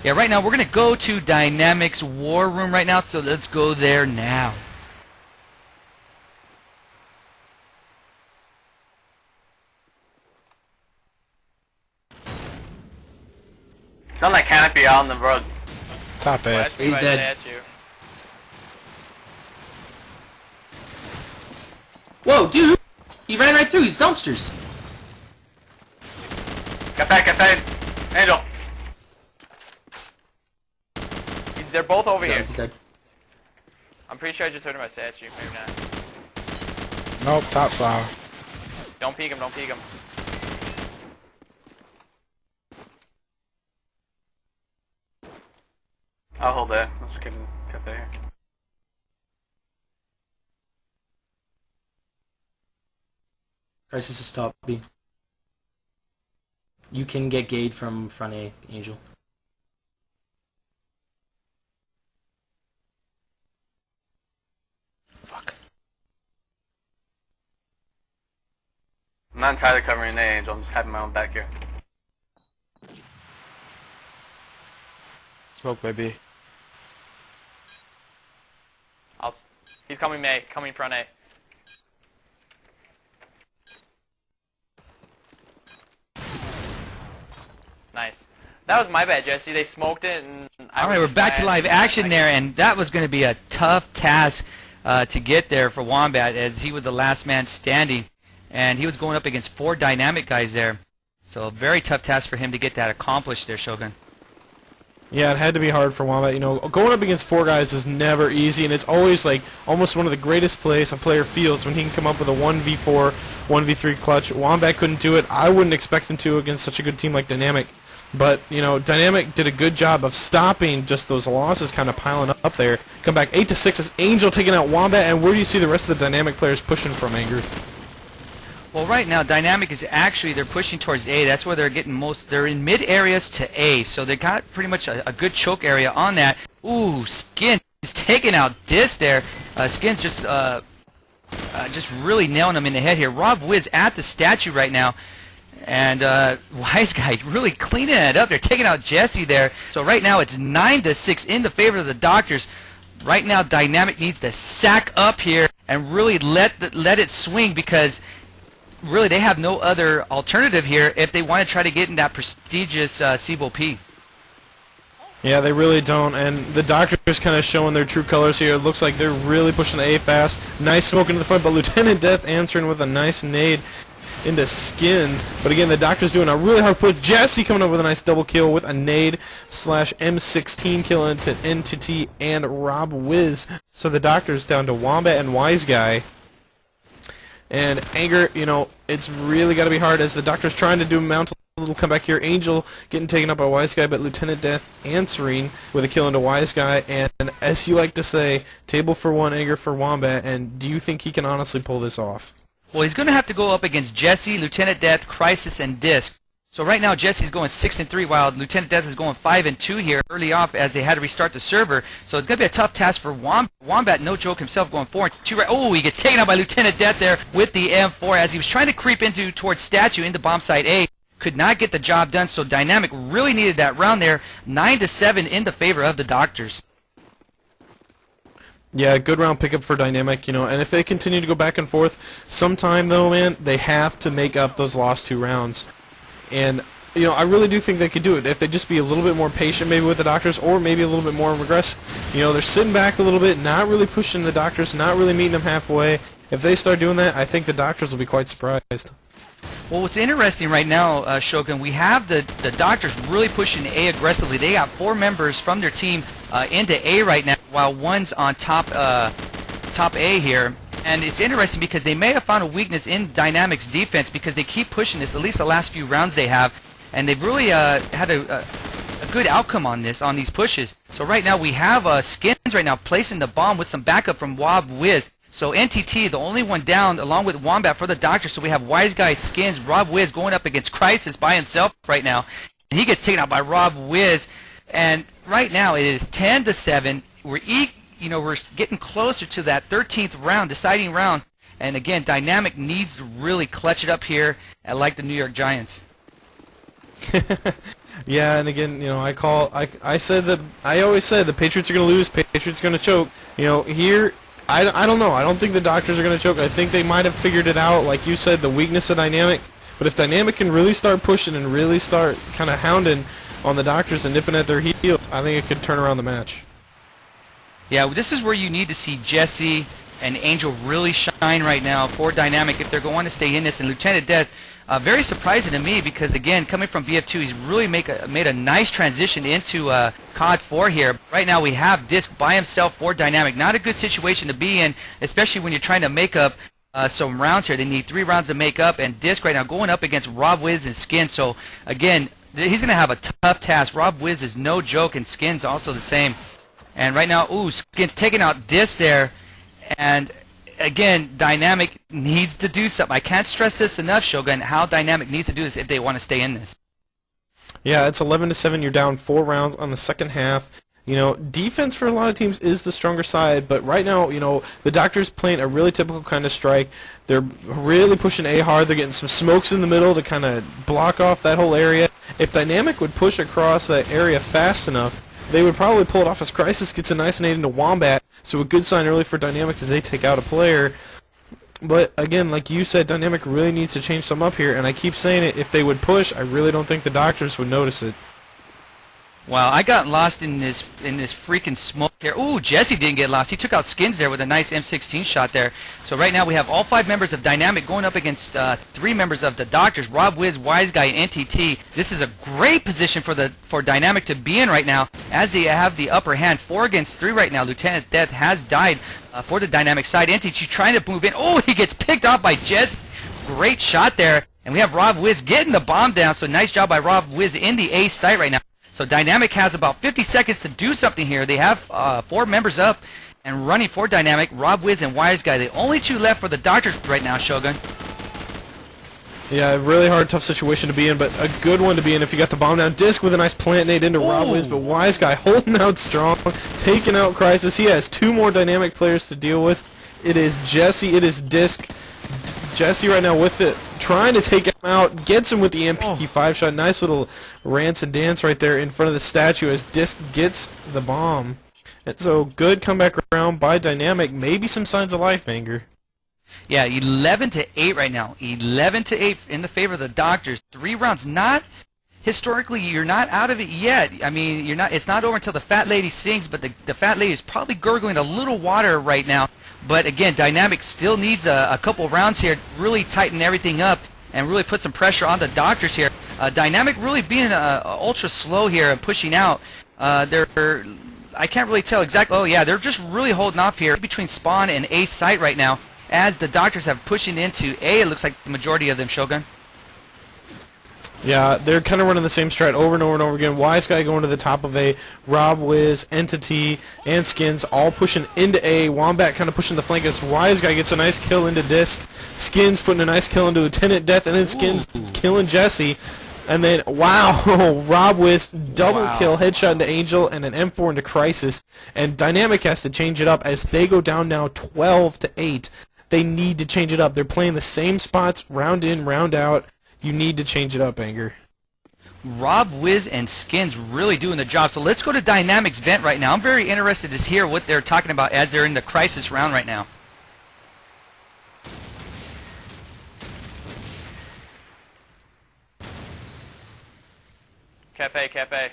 Yeah, right now we're going to go to Dynamic's War Room right now, so let's go there now. It's on that canopy out on the road. Top A. He's dead. Whoa, dude! He ran right through. He's dumpsters. Get back, Angel. They're both over here. He's dead. I'm pretty sure I just heard him at statue. Maybe not. Nope, top flower. Don't peek him. Don't peek him. I'll hold that. Let's get there. Crisis is top B. You can get gate from front A, Angel. Fuck. not entirely covering A, Angel. I'm just having my own back here. Smoke by B. He's coming A, coming front A. Nice. That was my bad, Jesse. They smoked it, and all right, we're back to live action there, and that was going to be a tough task to get there for Wombat, as he was the last man standing, and he was going up against 4 dynamic guys there. So a very tough task for him to get that accomplished there, Shogun. Yeah, it had to be hard for Wombat. You know, going up against 4 guys is never easy, and it's always like almost one of the greatest plays a player feels when he can come up with a 1v4, 1v3 clutch. Wombat couldn't do it. I wouldn't expect him to against such a good team like Dynamic. But, you know, Dynamic did a good job of stopping just those losses kind of piling up there. Come back 8-6 as Angel taking out Wombat, and where do you see the rest of the Dynamic players pushing from, Anger? Well, right now, Dynamic is actually, they're pushing towards A. That's where they're getting most, they're in mid areas to A, so they got pretty much a good choke area on that. Ooh, Skin is taking out Dis there. Skin's just really nailing him in the head here. Rob Wiz at the statue right now. And Wise Guy really cleaning it up. They're taking out Jesse there. So right now it's 9-6 in the favor of the Doctors. Right now Dynamic needs to sack up here and really let it swing, because really they have no other alternative here if they want to try to get in that prestigious CEVO P. Yeah, they really don't, and the Doctors kind of showing their true colors here. It looks like they're really pushing the A fast. Nice smoke into the front, but Lieutenant Death answering with a nice nade into Skins. But again, the Doctors doing a really hard push. Jesse coming up with a nice double kill with a nade slash M16 kill into Entity and Rob Wiz. So the Doctors down to Wombat and Wise Guy. And Anger, you know, it's really got to be hard as the Doctor's trying to do mount a little comeback here. Angel getting taken up by Wise Guy, but Lieutenant Death answering with a kill into Wise Guy. And as you like to say, table for one, Anger for Wombat. And do you think he can honestly pull this off? Well, he's going to have to go up against Jesse, Lieutenant Death, Crisis, and Disc. So right now Jesse's going 6-3, while Lieutenant Death is going 5-2 here early off as they had to restart the server. So it's going to be a tough task for Wombat, no joke himself, going 4-2 right. Oh, he gets taken out by Lieutenant Death there with the M4 as he was trying to creep towards Statue into bomb site A. Could not get the job done, so Dynamic really needed that round there. 9-7 in the favor of the Doctors. Yeah, good round pickup for Dynamic, you know, and if they continue to go back and forth, sometime though, man, they have to make up those lost 2 rounds. And, you know, I really do think they could do it if they just be a little bit more patient maybe with the Doctors, or maybe a little bit more aggressive. You know, they're sitting back a little bit, not really pushing the Doctors, not really meeting them halfway. If they start doing that, I think the Doctors will be quite surprised. Well, what's interesting right now, Shogun, we have the Doctors really pushing A aggressively. They got 4 members from their team into A right now, while one's on top A here. And it's interesting because they may have found a weakness in Dynamic's defense, because they keep pushing this, at least the last few rounds they have, and they've really had a good outcome on these pushes. So right now we have Skins right now placing the bomb with some backup from Wob Wiz. So NTT, the only one down, along with Wombat for the Doctors. So we have Wise Guy, Skins, Rob Wiz going up against Crisis by himself right now. And he gets taken out by Rob Wiz. And right now it is 10-7. We're getting closer to that 13th round, deciding round. And again, Dynamic needs to really clutch it up here, like the New York Giants. Yeah, and again, you know, I always said the Patriots are going to lose, Patriots are going to choke. You know, here, I don't know. I don't think the Doctors are going to choke. I think they might have figured it out, like you said, the weakness of Dynamic. But if Dynamic can really start pushing and really start kind of hounding on the Doctors and nipping at their heels, I think it could turn around the match. Yeah, this is where you need to see Jesse and Angel really shine right now for Dynamic if they're going to stay in this. And Lieutenant Death, very surprising to me, because again, coming from BF2, he's really made a nice transition into COD4 here. Right now we have Disc by himself for Dynamic. Not a good situation to be in, especially when you're trying to make up some rounds here. They need 3 rounds to make up, and Disc right now going up against Rob Wiz and Skin. So again, he's going to have a tough task. Rob Wiz is no joke, and Skin's also the same. And right now, ooh, Skin's taking out Dis there. And again, Dynamic needs to do something. I can't stress this enough, Shogun, how Dynamic needs to do this if they want to stay in this. Yeah, it's 11-7. You're down 4 rounds on the second half. You know, defense for a lot of teams is the stronger side, but right now, you know, the Doctors playing a really typical kind of strike. They're really pushing A hard. They're getting some smokes in the middle to kind of block off that whole area. If Dynamic would push across that area fast enough, they would probably pull it off as Crisis gets a nice nade into Wombat. So a good sign early for Dynamic as they take out a player. But again, like you said, Dynamic really needs to change some up here, and I keep saying it, if they would push, I really don't think the Doctors would notice it. Wow, I got lost in this freaking smoke here. Ooh, Jesse didn't get lost. He took out Skins there with a nice M16 shot there. So right now we have all 5 members of Dynamic going up against 3 members of the Doctors, Rob Wiz, Wise Guy, and NTT. This is a great position for Dynamic to be in right now, as they have the upper hand. 4 against 3 right now. Lieutenant Death has died for the Dynamic side. NTT trying to move in. Oh, he gets picked off by Jesse. Great shot there. And we have Rob Wiz getting the bomb down. So nice job by Rob Wiz in the A site right now. So Dynamic has about 50 seconds to do something here. They have 4 members up and running for Dynamic. Rob Wiz and Wise Guy, the only 2 left for the Doctors right now, Shogun. Yeah, a really hard, tough situation to be in, but a good one to be in if you got the bomb down. Disc with a nice plant nade into Rob Wiz, but Wise Guy holding out strong, taking out Crisis. He has 2 more Dynamic players to deal with. It is Jesse, it is Disc. Jesse right now with it, trying to take him out, gets him with the MP5 shot. Nice little rance and dance right there in front of the statue as Disc gets the bomb. And so good comeback round by Dynamic. Maybe some signs of life, Anger. Yeah, 11-8 right now. 11-8 in the favor of the Doctors. 3 rounds. Not historically, you're not out of it yet. I mean, you're not. It's not over until the fat lady sings, but the fat lady is probably gurgling a little water right now. But again, Dynamic still needs a couple rounds here to really tighten everything up and really put some pressure on the Doctors here. Dynamic really being ultra slow here and pushing out. I can't really tell exactly. Oh yeah, they're just really holding off here between spawn and A site right now, as the Doctors have pushing into A. It looks like the majority of them, Shogun. Yeah, they're kind of running the same strat over and over and over again. Wise Guy going to the top of A, Rob Wiz, Entity, and Skins all pushing into A. Wombat kind of pushing the flank as Wise Guy gets a nice kill into Disc. Skins putting a nice kill into Lieutenant Death, and then Skins killing Jesse. And then, wow, Rob Wiz, double kill, headshot into Angel, and an M4 into Crisis. And Dynamic has to change it up as they go down now 12-8. They need to change it up. They're playing the same spots, round in, round out. You need to change it up, Anger. Rob Wiz and Skins really doing the job. So let's go to Dynamic's vent right now. I'm very interested to hear what they're talking about as they're in the Crisis round right now. Cafe.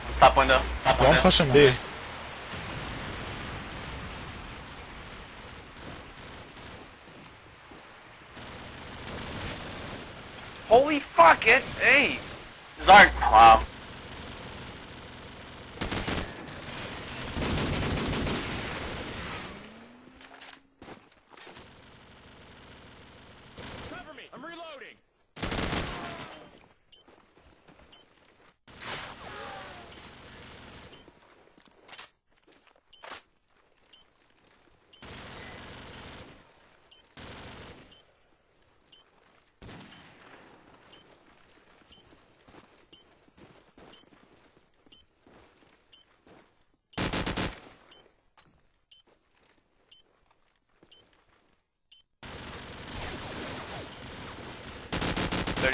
Stop window. Don't push him B. Holy fuck it! Hey! Zark. Wow. Cover me! I'm reloading!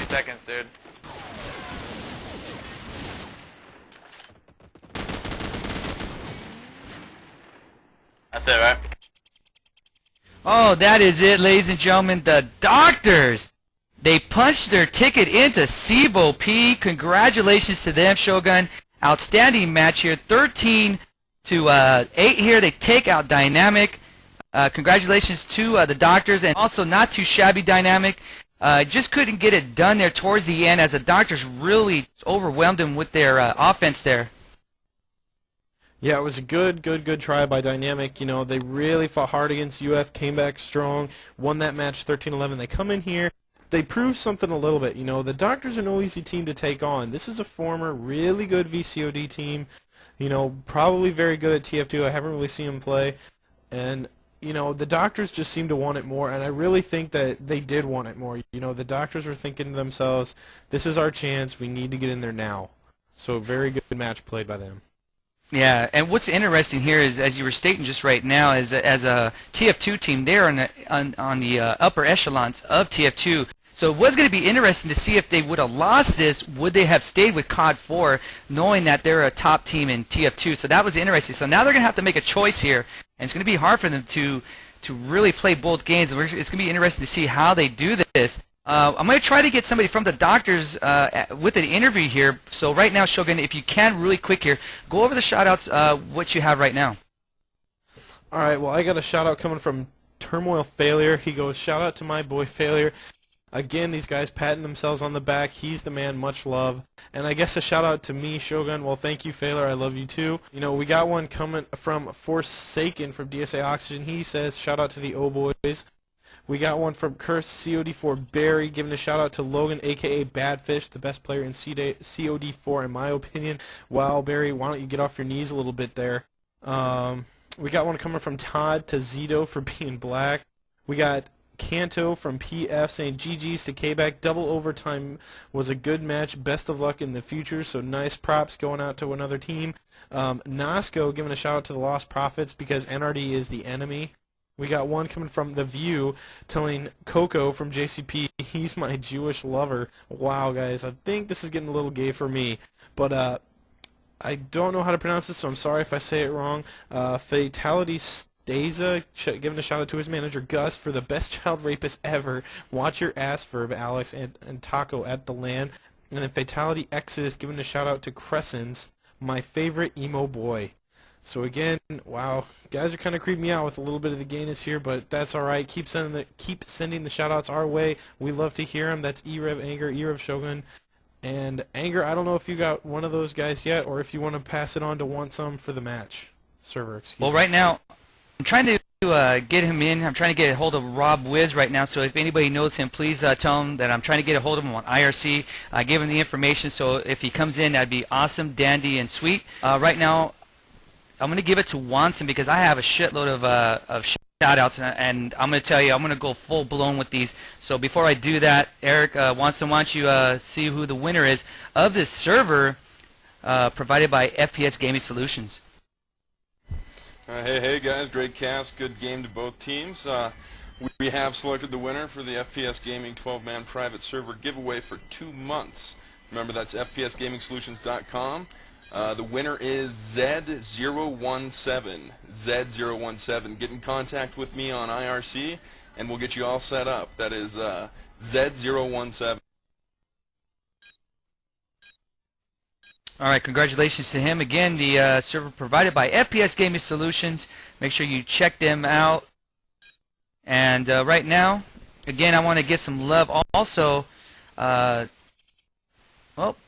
Seconds, dude. That's it, right? Oh, that is it, ladies and gentlemen. The Doctors, they punched their ticket into CEVO P. Congratulations to them, Shogun. Outstanding match here. 13-8 here. They take out Dynamic. Congratulations to the Doctors, and also not too shabby Dynamic. Just couldn't get it done there towards the end as the Doctors really overwhelmed them with their offense there. Yeah, it was a good try by Dynamic. You know, they really fought hard against UF, came back strong, won that match 13-11. They come in here, they prove something a little bit. You know, the Doctors are no easy team to take on. This is a former really good VCOD team. You know, probably very good at TF2. I haven't really seen them play. And you know, the Doctors just seem to want it more, and I really think that they did want it more. You know, the Doctors were thinking to themselves, this is our chance, we need to get in there now. So very good match played by them. Yeah, and what's interesting here is, as you were stating just right now, is as a TF2 team, they're on the upper echelons of TF2. So it was going to be interesting to see if they would have lost this, would they have stayed with COD4, knowing that they're a top team in TF2. So that was interesting. So now they're going to have to make a choice here, and it's going to be hard for them to really play both games. It's going to be interesting to see how they do this. I'm going to try to get somebody from the doctors with an interview here. So right now, Shogun, if you can, really quick here, go over the shout-outs, what you have right now. All right, well, I got a shout-out coming from Turmoil Failure. He goes, shout out to my boy Failure. Again, these guys patting themselves on the back. He's the man, much love. And I guess a shout-out to me, Shogun. Well, thank you, Failure. I love you, too. You know, we got one coming from Forsaken from DSA Oxygen. He says, shout out to the O-Boys. We got one from Cursed COD4 Barry, giving a shout out to Logan, aka Badfish, the best player in COD4 in my opinion. Wow, Barry, why don't you get off your knees a little bit there? We got one coming from Todd to Zito for being black. We got Kanto from PF saying GG's to K-Back. Double overtime was a good match. Best of luck in the future. So nice props going out to another team. Nasco giving a shout out to the Lost Prophets because NRD is the enemy. We got one coming from The View telling Coco from JCP he's my Jewish lover. Wow, guys, I think this is getting a little gay for me. But I don't know how to pronounce this, so I'm sorry if I say it wrong. Fatality Staza giving a shout out to his manager Gus for the best child rapist ever. Watch your ass verb, Alex, and Taco at the LAN. And then Fatality Exodus giving a shout out to Crescens, my favorite emo boy. So again, wow, guys are kind of creeping me out with a little bit of the gayness here, but that's all right. Keep sending the shout-outs our way. We love to hear them. That's e-rev Anger, e-rev Shogun, and Anger. I don't know if you got one of those guys yet, or if you want to pass it on to Want Some for the match server. Well, right now, I'm trying to get him in. I'm trying to get a hold of Rob Wiz right now. So if anybody knows him, please tell him that I'm trying to get a hold of him on IRC. I gave him the information, so if he comes in, that'd be awesome, dandy, and sweet. Right now, I'm going to give it to Wanson because I have a shitload of shout-outs, and I'm going to tell you, I'm going to go full-blown with these. So before I do that, Eric, Wanson, why don't you see who the winner is of this server provided by FPS Gaming Solutions. Hey guys, great cast, good game to both teams. We have selected the winner for the FPS Gaming 12-man private server giveaway for 2 months. Remember, that's fpsgamingsolutions.com. The winner is Z017. Z017. Get in contact with me on IRC, and we'll get you all set up. That is Z017. All right, congratulations to him. Again, the server provided by FPS Gaming Solutions. Make sure you check them out. And right now, again, I want to give some love also. Well,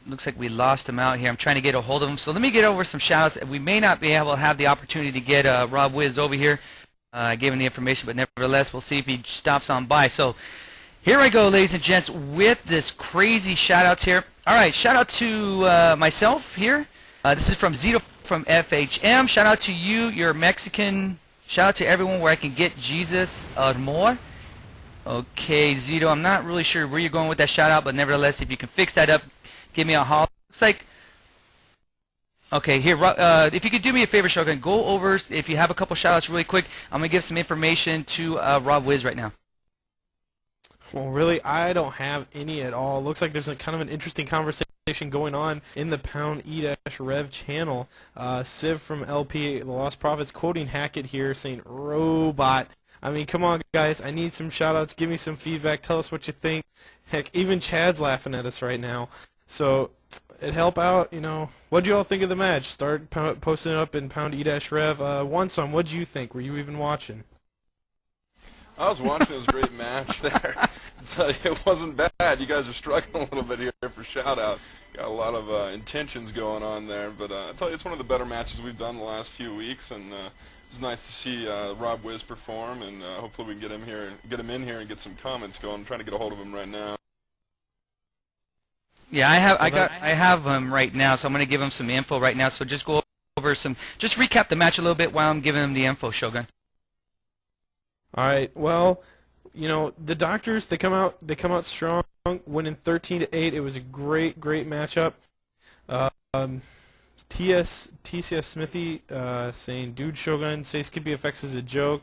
looks like we lost him out here. I'm trying to get a hold of him. So let me get over some shout-outs. We may not be able to have the opportunity to get Rob Wiz over here. I gave him the information, but nevertheless, we'll see if he stops on by. So here I go, ladies and gents, with this crazy shout-outs here. All right, shout-out to myself here. This is from Zito from FHM. Shout-out to you. You're Mexican. Shout-out to everyone where I can get Jesus or more. Okay, Zito, I'm not really sure where you're going with that shout-out, but nevertheless, if you can fix that up, give me a holler. Looks like, okay, here, if you could do me a favor, Shogun, go over, if you have a couple shout-outs really quick, I'm going to give some information to Rob Wiz right now. Well, really, I don't have any at all. Looks like there's a kind of an interesting conversation going on in the Pound E-Rev channel. Civ from LP, The Lost Prophets, quoting Hackett here, saying, robot. I mean, come on, guys. I need some shout-outs. Give me some feedback. Tell us what you think. Heck, even Chad's laughing at us right now. So, it help out, you know. What do you all think of the match? Start posting it up in Pound E-Rev. One song, what did you think? Were you even watching? I was watching. It was a great match there. It wasn't bad. You guys are struggling a little bit here for shout-out. Got a lot of intentions going on there. But I tell you, it's one of the better matches we've done the last few weeks. And it's nice to see Rob Wiz perform. And hopefully we can get him in here and get some comments going. I'm trying to get a hold of him right now. Yeah, I have him right now, so I'm going to give him some info right now. So just go over just recap the match a little bit while I'm giving him the info, Shogun. All right. Well, you know, the Doctors, they come out strong, winning 13-8. It was a great matchup. TCS Smithy saying, "Dude, Shogun, say Skippy FX is a joke,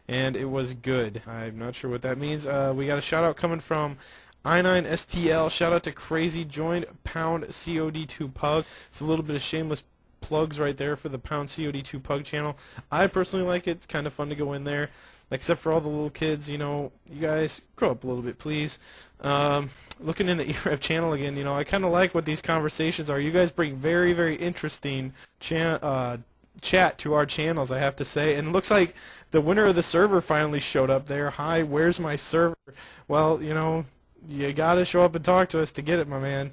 and it was good." I'm not sure what that means. We got a shout out coming from I9STL. Shout out to Crazy. Joined pound COD2 Pug. It's a little bit of shameless plugs right there for the pound COD2 Pug channel. I personally like it. It's kind of fun to go in there. Except for all the little kids, you know, you guys grow up a little bit, please. Looking in the e-rev channel again, you know, I kind of like what these conversations are. You guys bring very, very interesting chat to our channels, I have to say. And it looks like the winner of the server finally showed up there. Hi, where's my server? Well, you know, you got to show up and talk to us to get it, my man.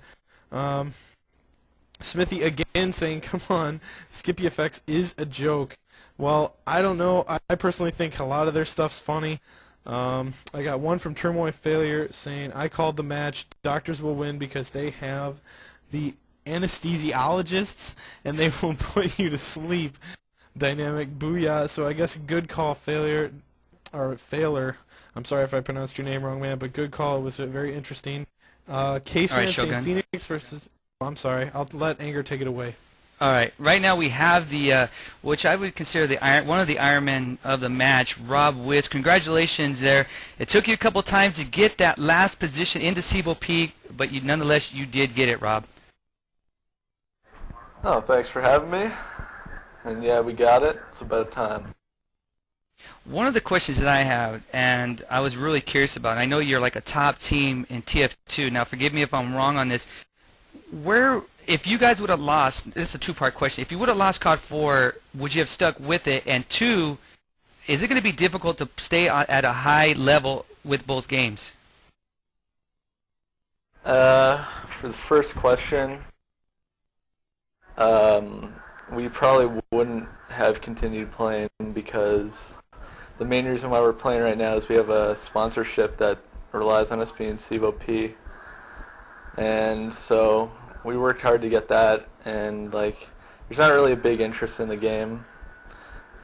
Smithy again saying, "Come on, Skippy FX is a joke." Well, I don't know. I personally think a lot of their stuff's funny. I got one from Turmoil Failure saying, "I called the match. Doctors will win because they have the anesthesiologists and they will put you to sleep. Dynamic booyah." So I guess good call, Failure, or Failer. I'm sorry if I pronounced your name wrong, man, but good call. It was very interesting. Case Man saying Phoenix versus... I'm sorry. I'll let Anger take it away. All right. Right now we have the, which I would consider the one of the Ironmen of the match, Rob Wiz. Congratulations there. It took you a couple times to get that last position into CEVO Peak, but nonetheless you did get it, Rob. Oh, thanks for having me. And yeah, we got it. It's about time. One of the questions that I have, and I was really curious about, and I know you're like a top team in TF2. Now, forgive me if I'm wrong on this. If you guys would have lost, this is a two-part question. If you would have lost COD 4, would you have stuck with it? And two, is it going to be difficult to stay at a high level with both games? For the first question, we probably wouldn't have continued playing because the main reason why we're playing right now is we have a sponsorship that relies on us being CEVO P. And so we worked hard to get that, and like there's not really a big interest in the game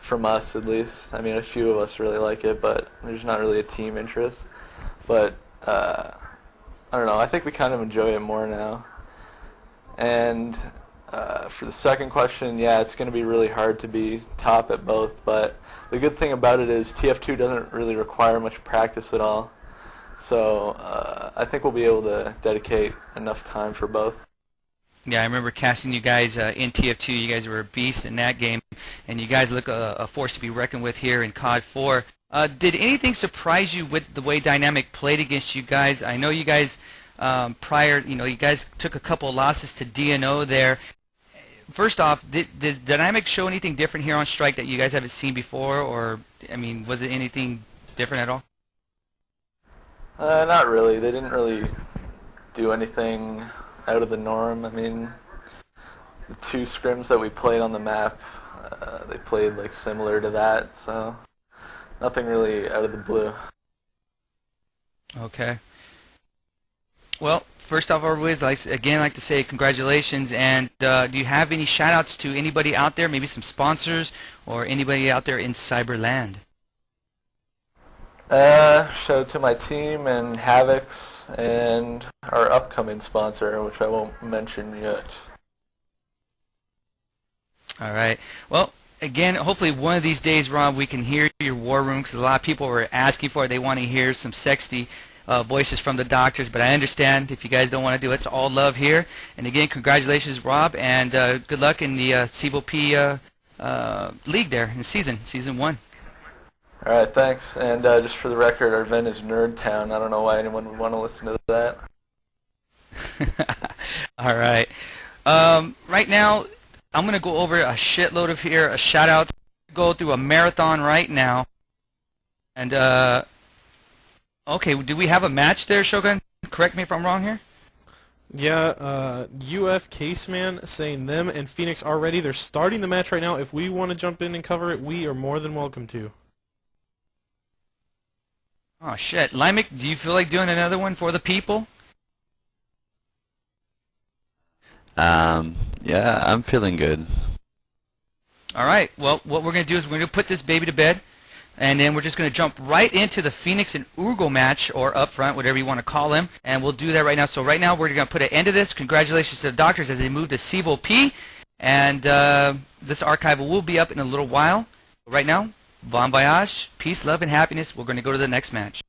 from us, at least. I mean, a few of us really like it, but there's not really a team interest. But I don't know, I think we kind of enjoy it more now. And for the second question, yeah, it's going to be really hard to be top at both, but the good thing about it is TF2 doesn't really require much practice at all. So I think we'll be able to dedicate enough time for both. Yeah, I remember casting you guys in TF2. You guys were a beast in that game, and you guys look a force to be reckoned with here in COD 4. Did anything surprise you with the way Dynamic played against you guys? I know you guys you guys took a couple of losses to DNO there. First off, did Dynamic show anything different here on Strike that you guys haven't seen before, or I mean, was it anything different at all? Not really. They didn't really do anything out of the norm. I mean, the two scrims that we played on the map, they played like similar to that, so nothing really out of the blue. Okay. Well, first off, Wiz, again, I'd like to say congratulations, and do you have any shout-outs to anybody out there, maybe some sponsors, or anybody out there in Cyberland? Shout out to my team and Havix and our upcoming sponsor, which I won't mention yet. All right. Well, again, hopefully one of these days, Rob, we can hear your war room, because a lot of people were asking for it. They want to hear some sexy voices from the doctors, but I understand if you guys don't want to do it. It's all love here. And again, congratulations, Rob, and good luck in the CEVO P league there in season 1. All right, thanks. And just for the record, our event is Nerd Town. I don't know why anyone would want to listen to that. All right. Right now, I'm going to go over a shitload of shout-outs. Go through a marathon right now. And, okay, do we have a match there, Shogun? Correct me if I'm wrong here. Yeah, UF Caseman saying them and Phoenix are ready. They're starting the match right now. If we want to jump in and cover it, we are more than welcome to. Oh, shit. Limek, do you feel like doing another one for the people? Yeah, I'm feeling good. All right. Well, what we're going to do is we're going to put this baby to bed. And then we're just going to jump right into the Phoenix and Urgo match, or up front, whatever you want to call him. And we'll do that right now. So right now we're going to put an end to this. Congratulations to the Doctors as they move to CEVO P. And this archive will be up in a little while. Right now, bon voyage, peace, love, and happiness. We're going to go to the next match.